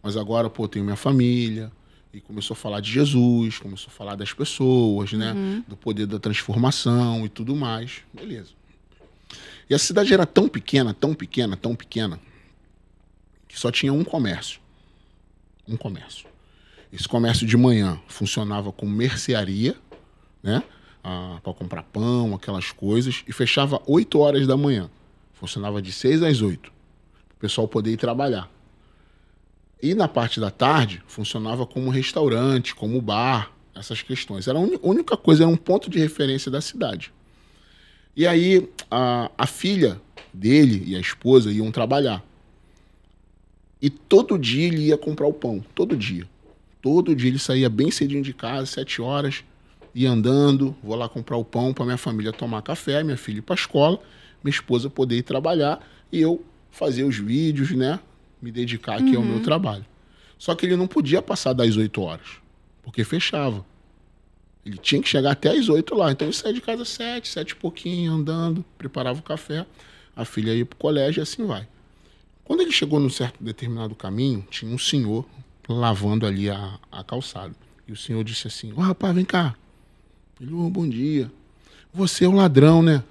mas agora, tenho minha família. E começou a falar de Jesus, começou a falar das pessoas, né? Do poder da transformação e tudo mais. Beleza. E a cidade era tão pequena, tão pequena, tão pequena, que só tinha um comércio. Um comércio. Esse comércio de manhã funcionava como mercearia, né? Para comprar pão, aquelas coisas, e fechava 8 horas da manhã. Funcionava de 6 às 8, para o pessoal poder ir trabalhar. E na parte da tarde, funcionava como restaurante, como bar, essas questões. Era a única coisa, era um ponto de referência da cidade. E aí, a filha dele e a esposa iam trabalhar. E todo dia ele ia comprar o pão, todo dia. Todo dia ele saía bem cedinho de casa, 7 horas, ia andando, vou lá comprar o pão para minha família tomar café, minha filha ir para a escola, minha esposa poder ir trabalhar e eu fazer os vídeos, né? Me dedicar aqui ao meu trabalho. Só que ele não podia passar das 8 horas, porque fechava. Ele tinha que chegar até as 8 lá. Então eu saía de casa às 7, 7 e pouquinho, andando, preparava o café, a filha ia pro colégio e assim vai. Quando ele chegou num certo determinado caminho, tinha um senhor lavando ali a calçada. E o senhor disse assim: "Ô, rapaz, vem cá." Ele: "Bom dia. Você é o ladrão, né?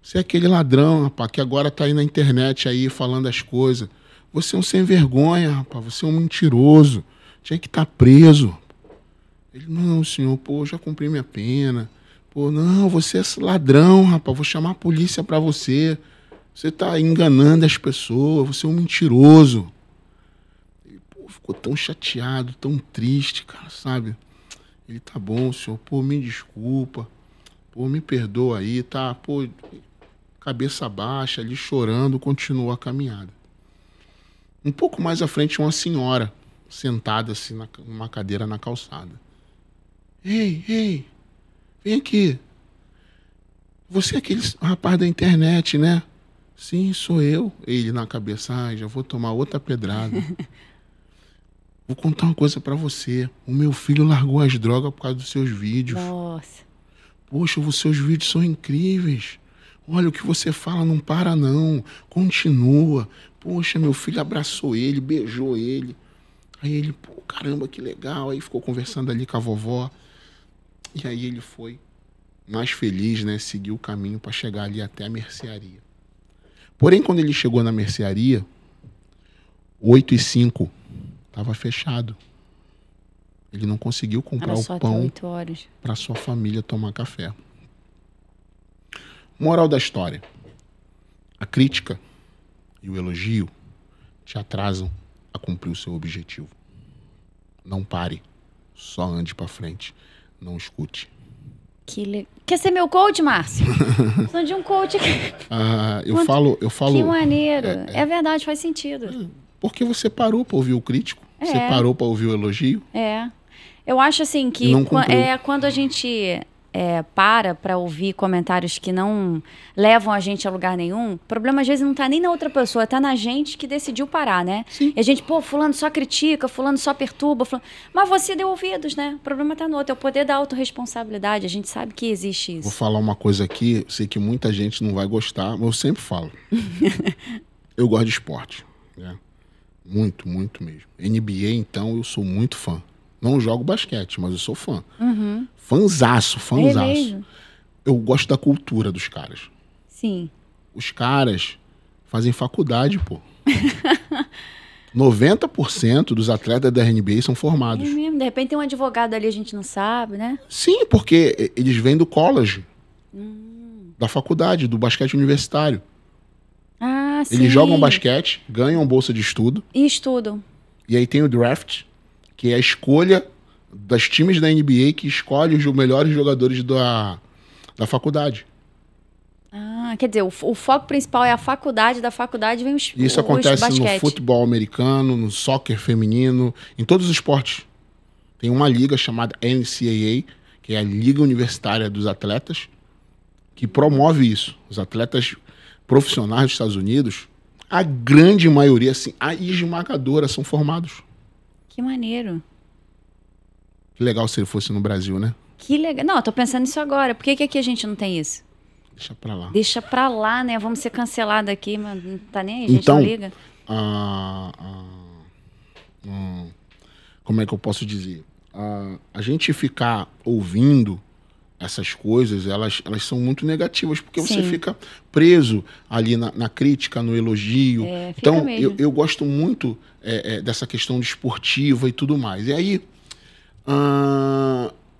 Você é aquele ladrão, rapaz, que agora tá aí na internet aí falando as coisas. Você é um sem vergonha, rapaz. Você é um mentiroso. Tinha que estar preso." Ele: "Não, senhor, pô, eu já cumpri minha pena. Pô, não, você é ladrão, rapaz. Vou chamar a polícia pra você. Você tá enganando as pessoas. Você é um mentiroso." Ele, pô, ficou tão chateado, tão triste, cara, sabe? Ele: "Tá bom, senhor. Pô, me desculpa. Pô, me perdoa aí, tá?" Pô, cabeça baixa, ali chorando, continuou a caminhada. Um pouco mais à frente, uma senhora sentada assim numa cadeira na calçada. Ei, vem aqui. Você é aquele rapaz da internet, né?" "Sim, sou eu." Ele na cabeça: "Ai, já vou tomar outra pedrada." "Vou contar uma coisa pra você. O meu filho largou as drogas por causa dos seus vídeos." Nossa. "Poxa, os seus vídeos são incríveis. Olha, o que você fala não para não. Continua. Poxa, meu filho abraçou ele, beijou ele." Aí ele: "Pô, caramba, que legal." Aí ficou conversando ali com a vovó. E aí ele foi mais feliz, né? Seguiu o caminho para chegar ali até a mercearia. Porém, quando ele chegou na mercearia, 8h05, estava fechado. Ele não conseguiu comprar Era o só até pão 8 horas. para sua família tomar café. Moral da história: a crítica e o elogio te atrasam a cumprir o seu objetivo. Não pare, só ande para frente. Não escute. Quer ser meu coach, Márcio? Sou de um coach aqui. Eu falo. Que maneiro. É verdade, faz sentido. Porque você parou para ouvir o crítico, você parou para ouvir o elogio. Eu acho assim que Não cumpriu. quando a gente para ouvir comentários que não levam a gente a lugar nenhum, o problema às vezes não tá nem na outra pessoa, tá na gente que decidiu parar, né? Sim. E a gente, pô, fulano só critica, fulano só perturba, mas você deu ouvidos, né? O problema tá no outro, é o poder da autorresponsabilidade, a gente sabe que existe isso. Vou falar uma coisa aqui, sei que muita gente não vai gostar, mas eu sempre falo. Eu gosto de esporte, né? Muito, muito mesmo. NBA, então, eu sou muito fã. Não jogo basquete, mas eu sou fã. Fãzaço. É mesmo? Eu gosto da cultura dos caras. Sim. Os caras fazem faculdade, pô. 90% dos atletas da NBA são formados. É mesmo, de repente tem um advogado ali, a gente não sabe, né? Sim, porque eles vêm do college, da faculdade, do basquete universitário. Ah, sim. Eles jogam basquete, ganham bolsa de estudo. E estudam. E aí tem o draft, que é a escolha das times da NBA que escolhe os melhores jogadores da faculdade. Ah, quer dizer, o foco principal é a faculdade, da faculdade vem os Isso acontece basquete. no futebol americano, no soccer feminino, em todos os esportes. Tem uma liga chamada NCAA, que é a Liga Universitária dos Atletas, que promove isso. Os atletas profissionais dos Estados Unidos, a grande maioria, assim, a esmagadora, são formados. Que maneiro. Que legal se ele fosse no Brasil, né? Que legal. Não, eu tô pensando nisso agora. Por que aqui a gente não tem isso? Deixa pra lá. Deixa pra lá, né? Vamos ser cancelados aqui, mas não tá nem aí, a gente Então, não liga. Como é que eu posso dizer? A gente ficar ouvindo essas coisas, elas são muito negativas, porque você Sim. fica preso ali na crítica, no elogio. Fica Então, mesmo. eu gosto muito dessa questão de esportiva e tudo mais. E aí,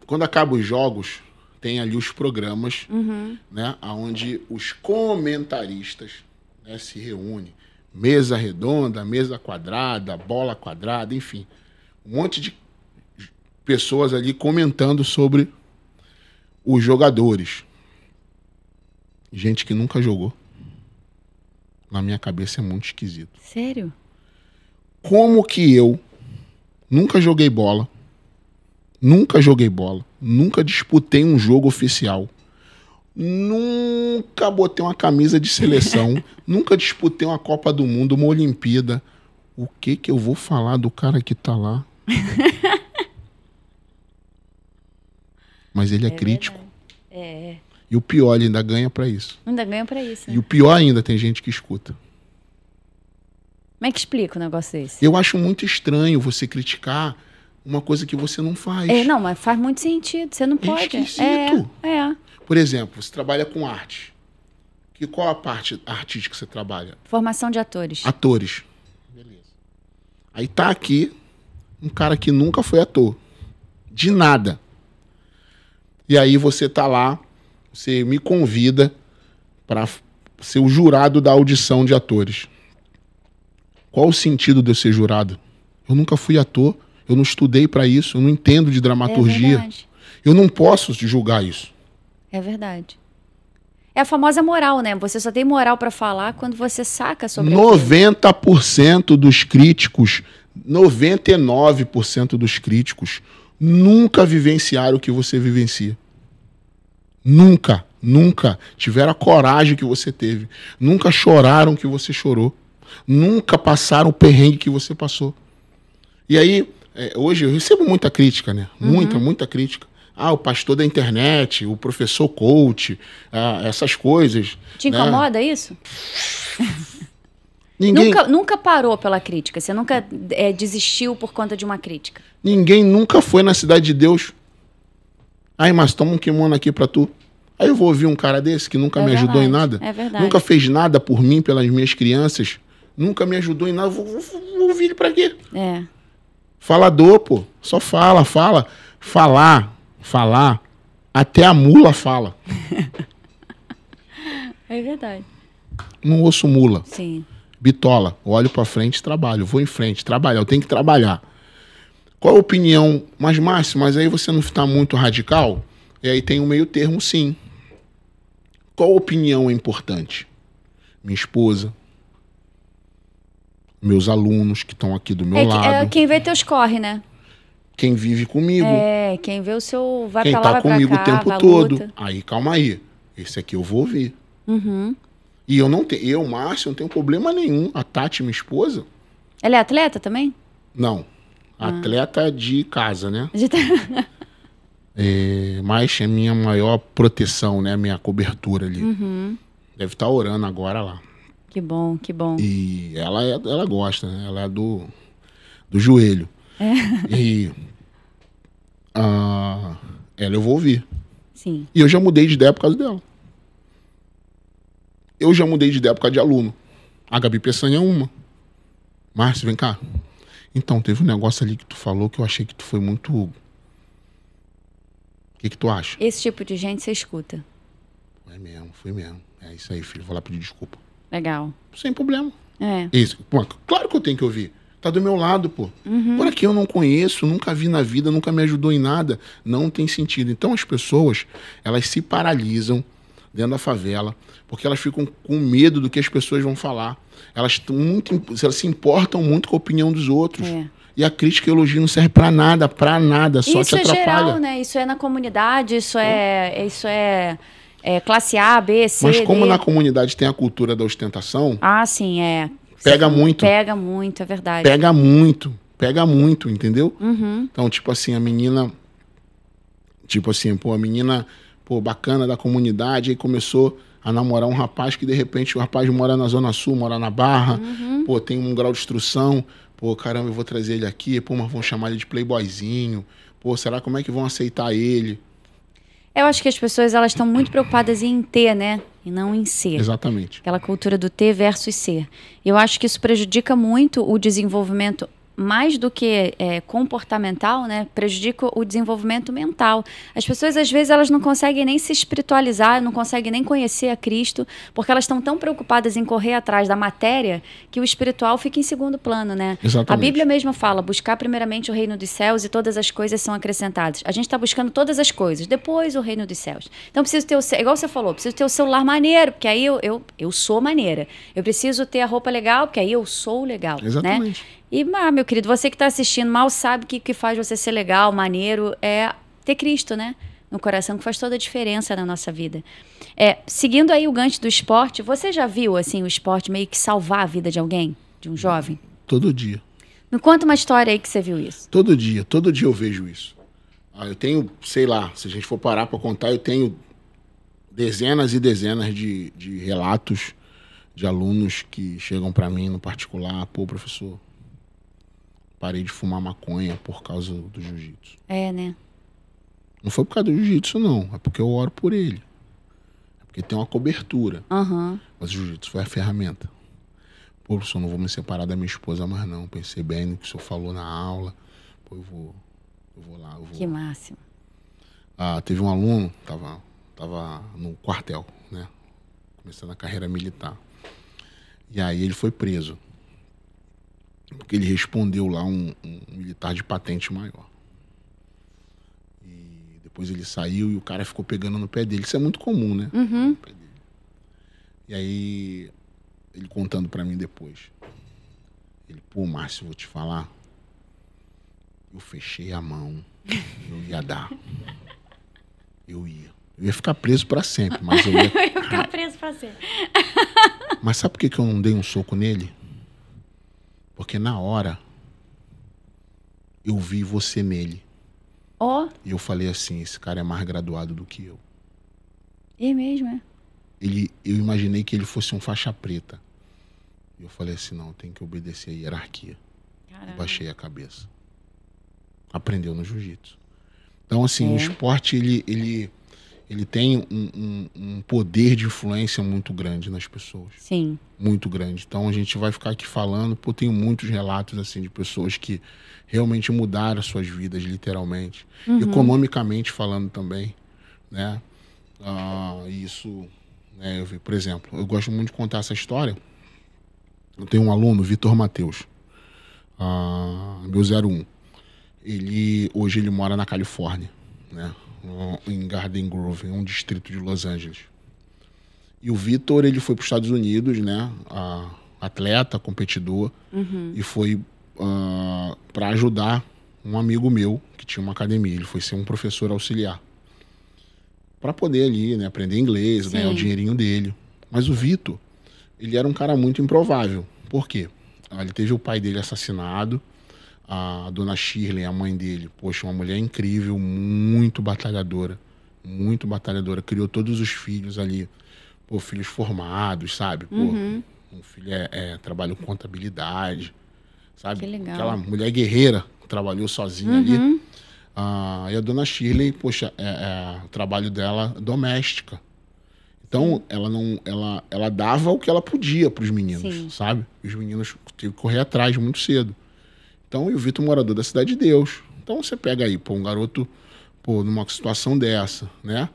quando acabam os jogos, tem ali os programas, né, onde os comentaristas, né, se reúnem. Mesa redonda, mesa quadrada, bola quadrada, enfim. Um monte de pessoas ali comentando sobre os jogadores. Gente que nunca jogou. Na minha cabeça é muito esquisito. Sério? Como que eu nunca joguei bola, Nunca joguei bola. Nunca disputei um jogo oficial. Nunca botei uma camisa de seleção. Nunca disputei uma Copa do Mundo, uma Olimpíada. O que eu vou falar do cara que tá lá? Mas ele é crítico. É. E o pior, ele ainda ganha pra isso. Ainda ganha pra isso, né? E o pior ainda, tem gente que escuta. Como é que explica o negócio desse? Eu acho muito estranho você criticar uma coisa que você não faz. Não, mas faz muito sentido. Você não pode. Esquisito. É. Por exemplo, você trabalha com arte. Qual a parte artística que você trabalha? Formação de atores. Atores. Beleza. Aí tá aqui um cara que nunca foi ator. De nada. E aí você tá lá, você me convida para ser o jurado da audição de atores. Qual o sentido de eu ser jurado? Eu nunca fui ator, eu não estudei para isso, eu não entendo de dramaturgia. verdade. Eu não posso julgar isso. É verdade. É a famosa moral, né? Você só tem moral para falar quando você saca sobre aquilo. 90% dos críticos, 99% dos críticos nunca vivenciaram o que você vivencia. Nunca tiveram a coragem que você teve. Nunca choraram o que você chorou. Nunca passaram o perrengue que você passou. E aí, hoje eu recebo muita crítica, né? Muita crítica. O pastor da internet, o professor coach, essas coisas. Te incomoda isso? Ninguém... Nunca parou pela crítica? Você nunca desistiu por conta de uma crítica? Ninguém nunca foi na Cidade de Deus. Aí, mas toma um kimono aqui pra tu. Aí eu vou ouvir um cara desse que nunca me ajudou em nada. É verdade. Nunca fez nada por mim, pelas minhas crianças. Nunca me ajudou em nada. Vou ouvir ele pra quê? Falador, pô. Só fala. Falar. Até a mula fala. É verdade. Não ouço mula. Sim. Bitola. Olho pra frente e trabalho. Vou em frente, trabalhar. Eu tenho que trabalhar. Qual a opinião? Márcio, mas aí você não está muito radical? E aí tem um meio termo, sim. Qual opinião é importante? Minha esposa. Meus alunos que estão aqui do meu lado. É quem vê teus corre, né? Quem vive comigo. Quem vê o seu... Vai quem pra lá, tá vai comigo pra cá, o tempo vai todo. luta. Aí, calma aí. Esse aqui eu vou ouvir. E eu, Márcio, não tenho problema nenhum. A Tati, minha esposa... Ela é atleta também? Não. Atleta de casa, né? Mas é minha maior proteção, né? Minha cobertura ali. Deve estar orando agora lá. Que bom. E ela gosta, né? Ela é do joelho. E ela eu vou ouvir. Sim. E eu já mudei de ideia por causa dela. Eu já mudei de ideia por causa de aluno. A Gabi Peçanha é uma. Márcio, vem cá. Então, teve um negócio ali que tu falou que eu achei que tu foi muito... O que tu acha? Esse tipo de gente você escuta. Foi mesmo. É isso aí, filho. Vou lá pedir desculpa. Legal. Sem problema. Isso. Pô, claro que eu tenho que ouvir. Tá do meu lado, pô. Por aqui eu não conheço, nunca vi na vida, nunca me ajudou em nada. Não tem sentido. Então as pessoas, elas se paralisam dentro da favela, porque elas ficam com medo do que as pessoas vão falar. Elas se importam muito com a opinião dos outros. E a crítica e o elogio não serve pra nada, só te atrapalha. Isso é geral, né? Isso é na comunidade, isso é classe A, B, C, Mas como D. na comunidade tem a cultura da ostentação... sim, Pega muito. Pega muito, é verdade. Pega muito, entendeu? Então, tipo assim, a menina... a menina, bacana da comunidade, aí começou a namorar um rapaz que, de repente, o rapaz mora na Zona Sul, mora na Barra, tem um grau de instrução, caramba, eu vou trazer ele aqui, mas vão chamar ele de playboyzinho, será como é que vão aceitar ele? Eu acho que as pessoas, elas estão muito preocupadas em ter, né? E não em ser. Exatamente. Aquela cultura do ter versus ser. Eu acho que isso prejudica muito o desenvolvimento, mais do que comportamental, né? Prejudica o desenvolvimento mental. As pessoas, às vezes, elas não conseguem nem se espiritualizar, não conseguem nem conhecer a Cristo, porque elas estão tão preocupadas em correr atrás da matéria que o espiritual fica em segundo plano, né? Exatamente. A Bíblia mesma fala, buscar primeiramente o reino dos céus e todas as coisas são acrescentadas. A gente está buscando todas as coisas, depois o reino dos céus. Então, preciso ter igual você falou, preciso ter o celular maneiro, porque aí eu sou maneira. Eu preciso ter a roupa legal, porque aí eu sou legal. Exatamente. Né? E, meu querido, você que está assistindo, mal sabe que o que faz você ser legal, maneiro, é ter Cristo, né? No coração, que faz toda a diferença na nossa vida. Seguindo aí o gancho do esporte, você já viu, assim, o esporte meio que salvar a vida de alguém? De um jovem? Todo dia. Me conta uma história aí que você viu isso. Todo dia eu vejo isso. Eu tenho, sei lá, se a gente for parar para contar, eu tenho dezenas e dezenas de relatos de alunos que chegam para mim no particular. Pô, professor, parei de fumar maconha por causa do jiu-jitsu. Né? Não foi por causa do jiu-jitsu, não. É porque eu oro por ele. É porque tem uma cobertura. Uhum. Mas o jiu-jitsu foi a ferramenta. Pô, professor, não vou me separar da minha esposa mais não. Pensei bem no que o senhor falou na aula. Pô, eu vou lá. Que máximo. Teve um aluno, tava no quartel, né? Começando a carreira militar. E aí ele foi preso. Porque ele respondeu lá um militar de patente maior. E depois ele saiu e o cara ficou pegando no pé dele. Isso é muito comum, né? Uhum. No pé dele. E aí, ele contando pra mim depois. Ele, pô, Márcio, vou te falar. Eu fechei a mão. Eu ia dar. Eu ia ficar preso pra sempre, mas eu ia... Eu ia ficar preso pra sempre. Mas sabe por que eu não dei um soco nele? Porque na hora eu vi você nele. E eu falei assim, esse cara é mais graduado do que eu. É mesmo, é? Eu imaginei que ele fosse um faixa preta. E eu falei assim, não, tem que obedecer a hierarquia. Caramba. E baixei a cabeça. Aprendeu no jiu-jitsu. Então, assim, o esporte, ele tem um poder de influência muito grande nas pessoas. Sim. Muito grande. Então, a gente vai ficar aqui falando, tenho muitos relatos, assim, de pessoas que realmente mudaram as suas vidas, literalmente. Uhum. Economicamente falando também, né? Isso, né, eu vi, por exemplo, eu gosto muito de contar essa história. Eu tenho um aluno, Vitor Mateus, meu 01. Hoje ele mora na Califórnia, né? Em Garden Grove, um distrito de Los Angeles. E o Vitor, ele foi para os Estados Unidos, né? Atleta, competidor, e foi para ajudar um amigo meu que tinha uma academia. Ele foi ser um professor auxiliar para poder ali, né, aprender inglês, ganhar o dinheirinho dele. Mas o Vitor, ele era um cara muito improvável. Por quê? Ele teve o pai dele assassinado. A dona Shirley, a mãe dele, poxa, uma mulher incrível, muito batalhadora, criou todos os filhos ali, filhos formados, sabe? Um filho trabalhou com contabilidade, sabe? Que legal. Aquela mulher guerreira, trabalhou sozinha ali. E a dona Shirley, poxa, o trabalho dela doméstica. Então, ela dava o que ela podia para os meninos, sabe? Os meninos tiveram que correr atrás muito cedo. Então, e o Vitor, morador da Cidade de Deus. Então, você pega aí, um garoto, numa situação dessa, né?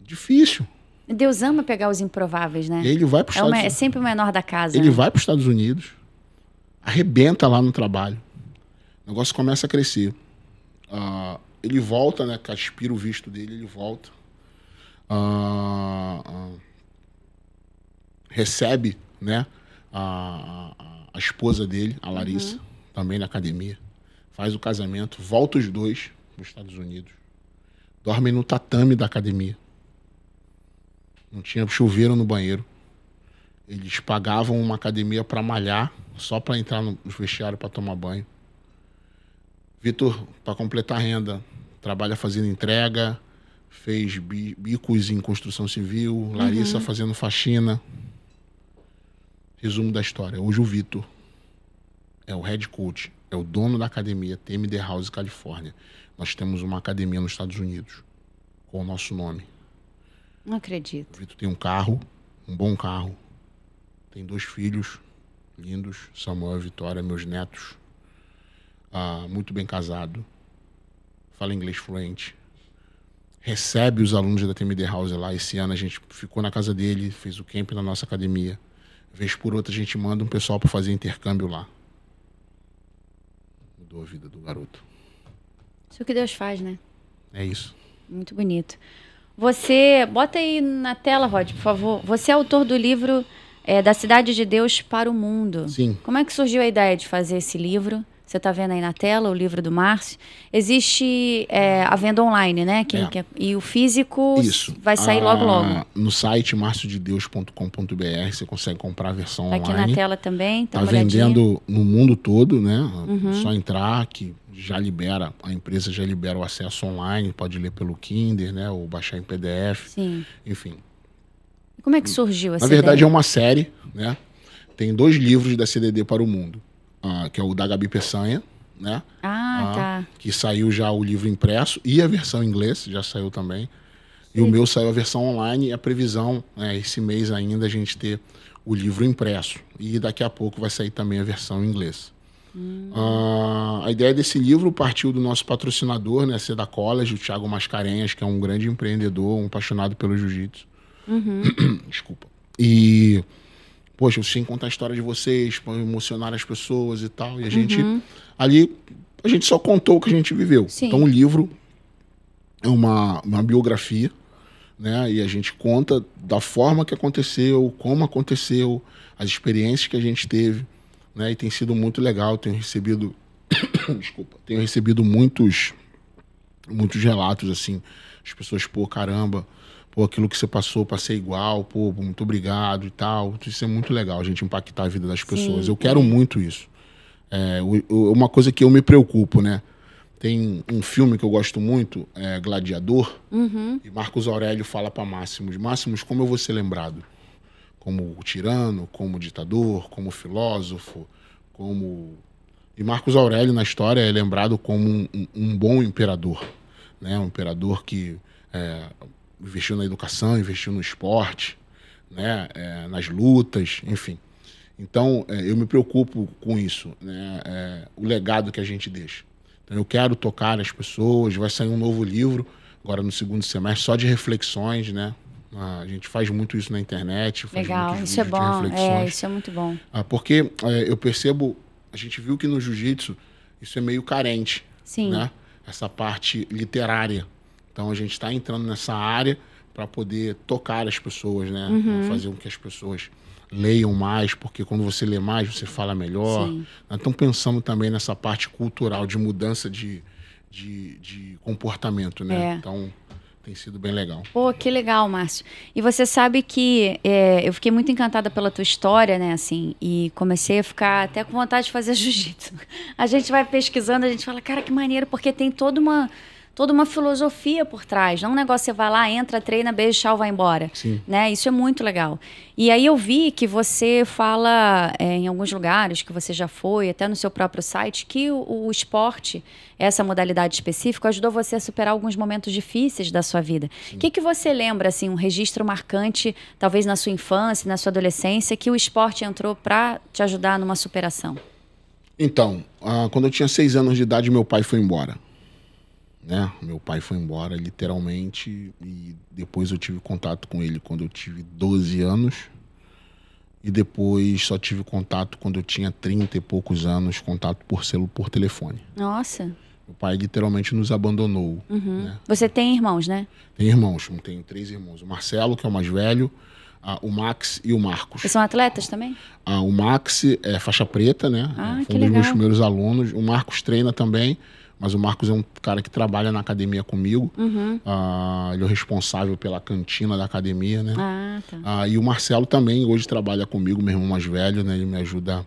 Difícil. Deus ama pegar os improváveis, né? E aí ele vai para os Estados Unidos. É sempre o menor da casa. Ele vai para os Estados Unidos, arrebenta lá no trabalho. O negócio começa a crescer. Ele volta, né? Que aspira o visto dele, ele volta. Recebe, né? A esposa dele, a Larissa, também na academia. Faz o casamento, volta os dois para os Estados Unidos. Dormem no tatame da academia. Não tinha chuveiro no banheiro. Eles pagavam uma academia para malhar, só para entrar no vestiário para tomar banho. Vitor, para completar a renda, trabalha fazendo entrega, fez bicos em construção civil, Larissa fazendo faxina. Resumo da história. Hoje o Vitor é o head coach, é o dono da academia TMD House, Califórnia. Nós temos uma academia nos Estados Unidos com o nosso nome. Não acredito. O Vitor tem um carro, um bom carro. Tem 2 filhos lindos, Samuel e Vitória, meus netos. Muito bem casado. Fala inglês fluente. Recebe os alunos da TMD House lá. Esse ano a gente ficou na casa dele, fez o camp na nossa academia. Vez por outra a gente manda um pessoal para fazer intercâmbio lá. Mudou a vida do garoto. Isso que Deus faz, né? É isso. Muito bonito. Você, bota aí na tela, Rod, por favor. Você é autor do livro Da Cidade de Deus para o Mundo. Sim. Como é que surgiu a ideia de fazer esse livro? Você está vendo aí na tela o livro do Márcio. Existe a venda online, né? E o físico vai sair logo, logo. No site marciodedeus.com.br você consegue comprar a versão online. Aqui na tela também. Está vendendo no mundo todo, né? É só entrar que já libera, a empresa já libera o acesso online, pode ler pelo Kindle, né? Ou baixar em PDF. Sim. Enfim. Como é que surgiu essa Na verdade, ideia? é uma série, né? Tem 2 livros da CDD para o Mundo. Que é o da Gabi Peçanha, né? Tá. Que saiu já o livro impresso e a versão em inglês, já saiu também. E o meu saiu a versão online e a previsão, esse mês ainda, a gente ter o livro impresso. E daqui a pouco vai sair também a versão em inglês. A ideia desse livro partiu do nosso patrocinador, né? Seda College, o Thiago Mascarenhas, que é um grande empreendedor, um apaixonado pelo jiu-jitsu. Desculpa. E... poxa, eu sei contar a história de vocês, para emocionar as pessoas e tal. E a gente, ali, a gente só contou o que a gente viveu. Sim. Então o livro é uma biografia, né? E a gente conta da forma que aconteceu, como aconteceu, as experiências que a gente teve, né? E tem sido muito legal. Tenho recebido, tenho recebido muitos relatos, assim. As pessoas, pô, caramba... pô, aquilo que você passou, passei igual, pô, muito obrigado e tal. Isso é muito legal, a gente impactar a vida das pessoas. Eu quero muito isso. Uma coisa que eu me preocupo, né? Tem um filme que eu gosto muito, Gladiador, e Marcos Aurélio fala para Máximos: Máximos, como eu vou ser lembrado? Como o tirano, como o ditador, como o filósofo, como... E Marcos Aurélio, na história, é lembrado como um bom imperador, né? Um imperador que... investiu na educação, investiu no esporte, né? Nas lutas, enfim. Então, eu me preocupo com isso, né? O legado que a gente deixa. Então, eu quero tocar as pessoas, vai sair um novo livro, agora no segundo semestre, só de reflexões, né? A gente faz muito isso na internet, faz Legal, muitos isso é vídeos bom, de reflexões. isso é muito bom. Porque eu percebo, a gente viu que no jiu-jitsu isso é meio carente, Sim. Né? Essa parte literária. Então a gente está entrando nessa área para poder tocar as pessoas, né? Fazer com que as pessoas leiam mais, porque quando você lê mais, você fala melhor. Sim. Nós estamos pensando também nessa parte cultural de mudança de comportamento, né? Então tem sido bem legal. Pô, que legal, Márcio. E você sabe que eu fiquei muito encantada pela tua história, né, assim, e comecei a ficar até com vontade de fazer jiu-jitsu. A gente vai pesquisando, a gente fala, cara, que maneiro, porque tem toda uma filosofia por trás. Não é um negócio, você vai lá, entra, treina, beija, tchau, vai embora. Sim. Né? Isso é muito legal. E aí eu vi que você fala em alguns lugares que você já foi, até no seu próprio site, que o esporte, essa modalidade específica, ajudou você a superar alguns momentos difíceis da sua vida. O que você lembra, assim, um registro marcante, talvez na sua infância, na sua adolescência, que o esporte entrou para te ajudar numa superação? Então, quando eu tinha 6 anos de idade, meu pai foi embora. Né? Meu pai foi embora, literalmente, e depois eu tive contato com ele quando eu tive 12 anos, e depois só tive contato quando eu tinha 30 e poucos anos, contato por telefone. Nossa. Meu pai literalmente nos abandonou. Né? Você tem irmãos, né? Tenho irmãos, tenho 3 irmãos. O Marcelo, que é o mais velho, o Max e o Marcos. Eles são atletas também? O Max é faixa preta, né? Foi um dos meus primeiros alunos. O Marcos treina também. Mas o Marcos é um cara que trabalha na academia comigo. Ele é o responsável pela cantina da academia, né? Tá. E o Marcelo também hoje trabalha comigo, meu irmão mais velho, né? Ele me ajuda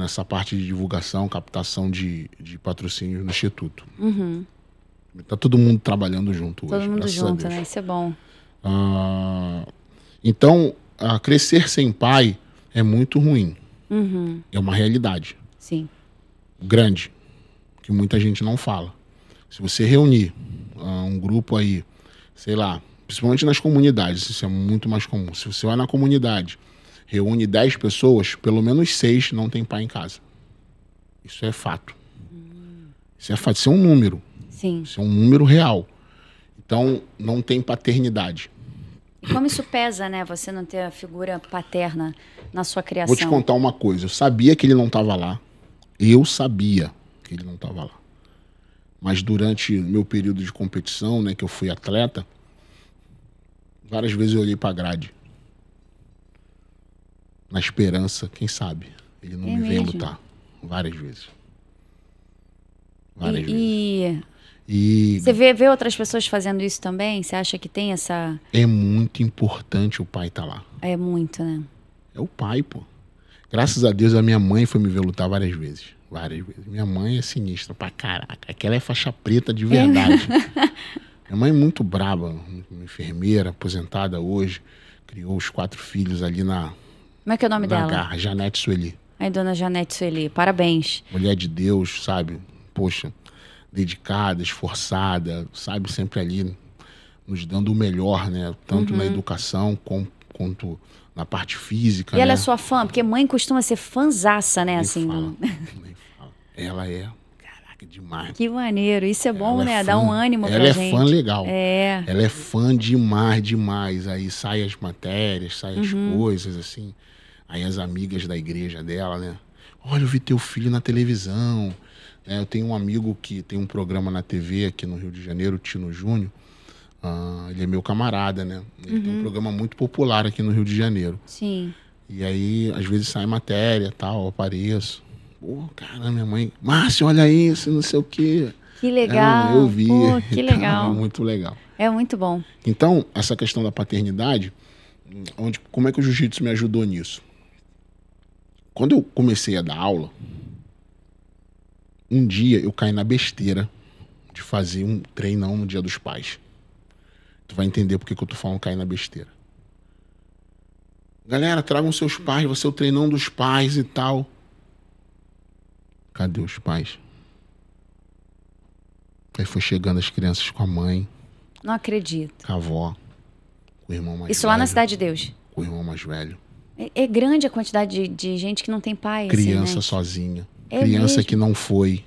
nessa parte de divulgação, captação de patrocínio no Instituto. Tá todo mundo trabalhando junto hoje. Todo mundo junto, né? Isso é bom. Então, crescer sem pai é muito ruim. É uma realidade. Sim. Grande. Que muita gente não fala. Se você reunir um grupo aí, sei lá, principalmente nas comunidades, isso é muito mais comum. Se você vai na comunidade, reúne 10 pessoas, pelo menos 6 não tem pai em casa. Isso é fato. Isso é fato, isso é um número. Sim. Isso é um número real. Então, não tem paternidade. E como isso pesa, né? Você não ter a figura paterna na sua criação. Vou te contar uma coisa. Eu sabia que ele não estava lá. Eu sabia que ele não estava lá. Mas durante o meu período de competição, né, que eu fui atleta, várias vezes eu olhei para a grade. na esperança, quem sabe, ele não me vem lutar. Várias vezes. Várias vezes. E você vê outras pessoas fazendo isso também? Você acha que tem essa... É muito importante o pai estar lá. É muito, né? É o pai, pô. Graças a Deus, a minha mãe foi me ver lutar várias vezes. Várias vezes. Minha mãe é sinistra pra caraca. Aquela é faixa preta de verdade. Minha mãe é muito braba. Uma enfermeira, aposentada hoje. Criou os 4 filhos ali na... Como é que é o nome dela? Garra, Janete Sueli. Aí, dona Janete Sueli, parabéns. Mulher de Deus, sabe? Poxa, dedicada, esforçada, sabe? Sempre ali nos dando o melhor, né? Tanto na educação quanto na parte física. E ela é sua fã? Porque mãe costuma ser fãzaça, né? Nem Assim, fala, nem fala. Ela é, caraca, demais. Que maneiro. Isso é bom, né? Dá um ânimo pra gente. Ela é fã legal. É. Ela é fã demais, demais. Aí saem as matérias, saem as coisas, assim. Aí as amigas da igreja dela, né? Olha, eu vi teu filho na televisão. Eu tenho um amigo que tem um programa na TV aqui no Rio de Janeiro, o Tino Júnior. Ele é meu camarada, né? Ele tem um programa muito popular aqui no Rio de Janeiro. Sim. E aí, às vezes sai matéria, tal, eu apareço. Pô, caramba, minha mãe... Márcio, olha isso, não sei o quê. Que legal. Eu vi. Pô, que legal. Muito legal. É muito bom. Então, essa questão da paternidade, como é que o jiu-jitsu me ajudou nisso? Quando eu comecei a dar aula, um dia eu caí na besteira de fazer um treinão no Dia dos Pais. Tu vai entender porque que eu tô falando cair na besteira. Galera, tragam seus pais, vai ser o treinão dos pais e tal. Cadê os pais? Aí foi chegando as crianças com a mãe. Não acredito. Com a avó. Com o irmão mais velho. Isso lá na Cidade de Deus? Com o irmão mais velho. É grande a quantidade de gente que não tem pai. Criança assim, né? sozinha. É criança mesmo? que não foi.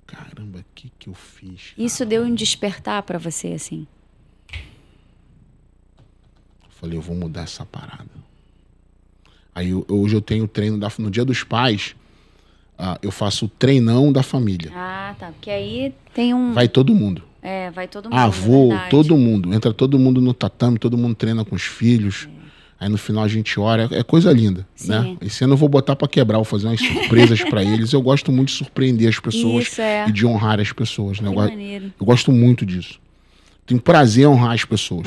Caramba, o que eu fiz? Isso deu um despertar pra você, assim? Falei, eu vou mudar essa parada. Aí hoje eu tenho treino no Dia dos Pais. Eu faço o treinão da família. Ah, tá. Porque aí tem um... Vai todo mundo. Vai todo mundo. Avô, verdade. todo mundo. Entra todo mundo no tatame, todo mundo treina com os filhos. Aí no final a gente ora. É coisa linda, né? Esse ano eu vou botar pra quebrar, vou fazer umas surpresas pra eles. Eu gosto muito de surpreender as pessoas e de honrar as pessoas, né? Eu gosto muito disso. Tenho prazer em honrar as pessoas.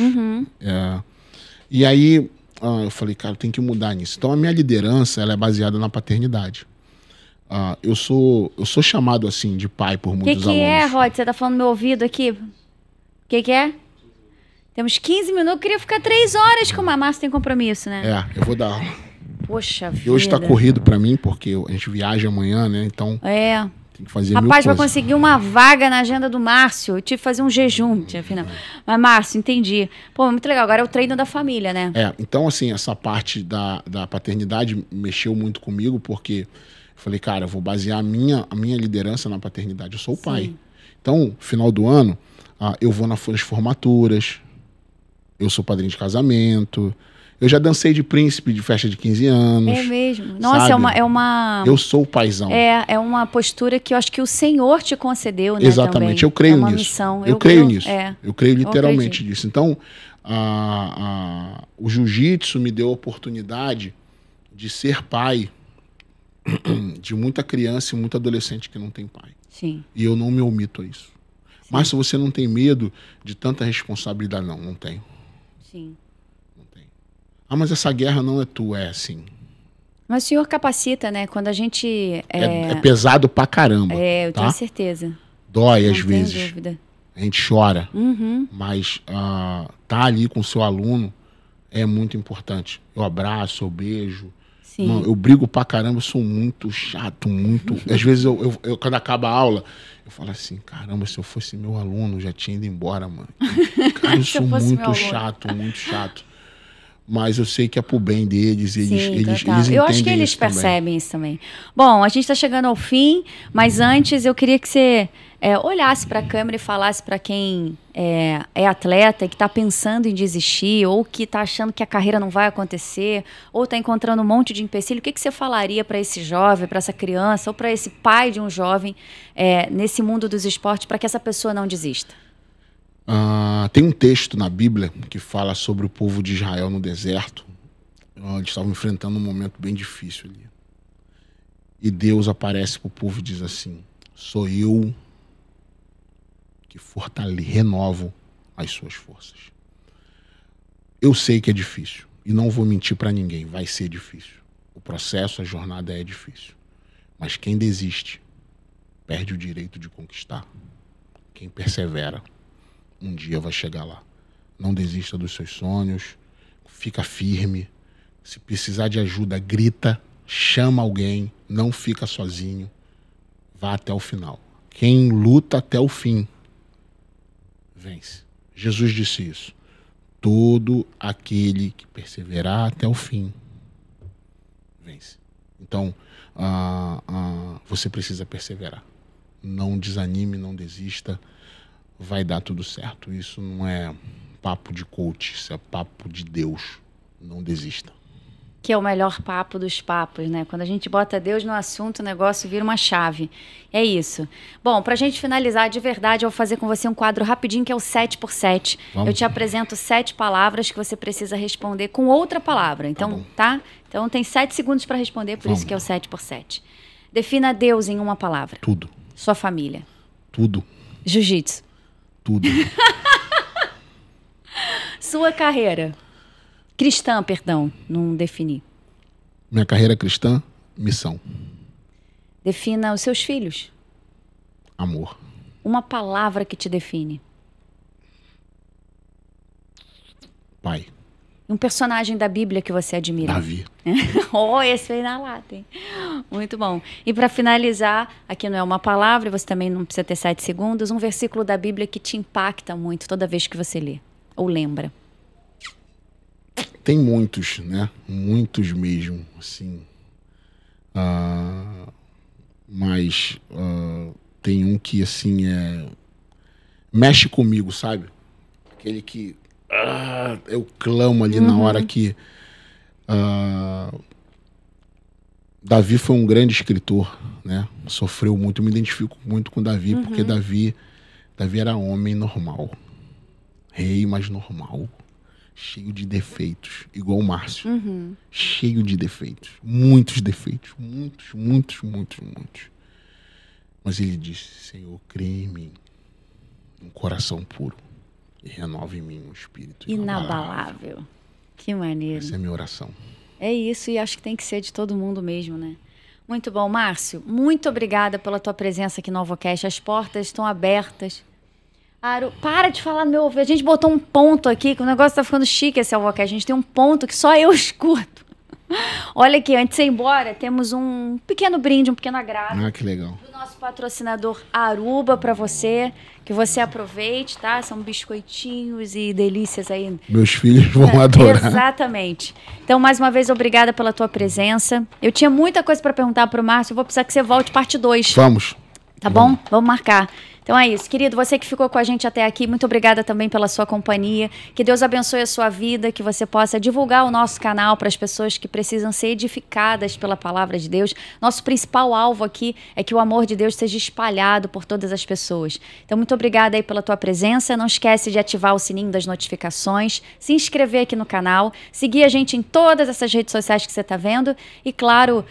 E aí eu falei, cara, eu tenho que mudar nisso. Então a minha liderança, ela é baseada na paternidade. Eu sou chamado assim de pai por muitos alunos. O que Rod? Você tá falando no meu ouvido aqui? O que é? Temos 15 minutos, eu queria ficar 3 horas com a Márcia, tem compromisso, né? Eu vou dar aula. Poxa vida. E hoje tá corrido pra mim, porque a gente viaja amanhã, né? Então tem que fazer Rapaz, vai conseguir uma vaga na agenda do Márcio. Eu tive que fazer um jejum, afinal. Mas, Márcio, entendi. Pô, muito legal. Agora é o treino da família, né? Então, assim, essa parte da paternidade mexeu muito comigo, porque eu falei, cara, eu vou basear a minha liderança na paternidade. Eu sou o pai. Então, final do ano, eu vou nas formaturas, eu sou padrinho de casamento, eu já dancei de príncipe de festa de 15 anos. É mesmo. Nossa, é uma... Eu sou o paizão. É uma postura que eu acho que o Senhor te concedeu, né? Exatamente, também. Eu creio nisso. Missão. Eu creio nisso. Eu creio literalmente nisso. Então, o jiu-jitsu me deu a oportunidade de ser pai de muita criança e muito adolescente que não tem pai. Sim. E eu não me omito a isso. Sim. Mas se você não tem medo de tanta responsabilidade, não tenho. Sim. Não tenho. Mas essa guerra não é tua, é assim. Mas o Senhor capacita, né? Quando a gente... É pesado pra caramba. Eu tenho certeza. Dói às vezes. Não tenho dúvida. A gente chora. Mas tá ali com o seu aluno é muito importante. Eu abraço, eu beijo. Sim. Mano, eu brigo pra caramba, eu sou muito chato, muito... Às vezes, eu quando acaba a aula, eu falo assim, caramba, se eu fosse meu aluno, eu já tinha ido embora, mano. Cara, eu sou muito chato. Mas eu sei que é pro bem deles, eles entendem. Eu acho que eles percebem isso também. Bom, a gente está chegando ao fim, mas antes eu queria que você olhasse para a câmera e falasse para quem é atleta e que está pensando em desistir, ou que está achando que a carreira não vai acontecer, ou está encontrando um monte de empecilho. O que você falaria para esse jovem, para essa criança, ou para esse pai de um jovem nesse mundo dos esportes, para que essa pessoa não desista? Tem um texto na Bíblia que fala sobre o povo de Israel no deserto. Eles estavam enfrentando um momento bem difícil ali. E Deus aparece para o povo e diz assim: sou eu que renovo as suas forças. Eu sei que é difícil e não vou mentir para ninguém, vai ser difícil. O processo, a jornada é difícil. Mas quem desiste perde o direito de conquistar. Quem persevera um dia vai chegar lá. Não desista dos seus sonhos, fica firme. Se precisar de ajuda, grita, chama alguém, não fica sozinho, vá até o final. Quem luta até o fim, vence. Jesus disse isso. Todo aquele que perseverar até o fim, vence. Então, você precisa perseverar. Não desanime, não desista, vai dar tudo certo. Isso não é papo de coach, isso é papo de Deus. Não desista. Que é o melhor papo dos papos, né? Quando a gente bota Deus no assunto, o negócio vira uma chave. É isso. Bom, pra gente finalizar de verdade, eu vou fazer com você um quadro rapidinho que é o 7x7. Vamos. Eu te apresento 7 palavras que você precisa responder com outra palavra. Então, tá? Então tem 7 segundos para responder, por isso que é o 7x7. Defina Deus em uma palavra. Tudo. Sua família. Tudo. Jiu-jitsu. Tudo. Sua carreira. Cristã, perdão, não defini. Minha carreira cristã, missão. Defina os seus filhos. Amor. Uma palavra que te define. Pai. Um personagem da Bíblia que você admira. Davi. Oh, esse veio na lata, hein? Muito bom. E para finalizar, aqui não é uma palavra, você também não precisa ter 7 segundos, um versículo da Bíblia que te impacta muito toda vez que você lê ou lembra. Tem muitos, né? Muitos mesmo, assim. Mas tem um que, assim, mexe comigo, sabe? Aquele que eu clamo ali na hora que... Davi foi um grande escritor, né? Sofreu muito, eu me identifico muito com Davi, porque Davi era homem normal. Rei, mas normal. Cheio de defeitos, igual o Márcio. Cheio de defeitos. Muitos defeitos. Muitos. Mas ele disse: Senhor, crê em mim, um coração puro, e renova em mim um espírito inabalável. Que maneiro. Essa é a minha oração. É isso, e acho que tem que ser de todo mundo mesmo, né? Muito bom, Márcio. Muito obrigada pela tua presença aqui no Alvocast. As portas estão abertas. Para de falar no meu ouvido. A gente botou um ponto aqui, que o negócio tá ficando chique esse Alvocast. A gente tem um ponto que só eu escuto. Olha aqui, antes de ir embora, temos um pequeno brinde, um pequeno agrado. Que legal. Do nosso patrocinador Aruba para você, que você aproveite, tá? São biscoitinhos e delícias aí. Meus filhos vão adorar. Exatamente. Então, mais uma vez, obrigada pela tua presença. Eu tinha muita coisa para perguntar pro Márcio, eu vou precisar que você volte parte 2. Vamos. Tá bom? Vamos marcar. Então é isso, querido, você que ficou com a gente até aqui, muito obrigada também pela sua companhia, que Deus abençoe a sua vida, que você possa divulgar o nosso canal para as pessoas que precisam ser edificadas pela palavra de Deus. Nosso principal alvo aqui é que o amor de Deus seja espalhado por todas as pessoas. Então muito obrigada aí pela tua presença, não esquece de ativar o sininho das notificações, se inscrever aqui no canal, seguir a gente em todas essas redes sociais que você está vendo e claro,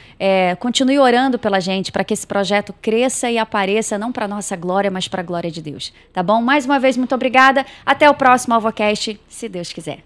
continue orando pela gente para que esse projeto cresça e apareça, não para nossa glória, mas para a glória de Deus, tá bom? Mais uma vez, muito obrigada. Até o próximo Alvocast, se Deus quiser.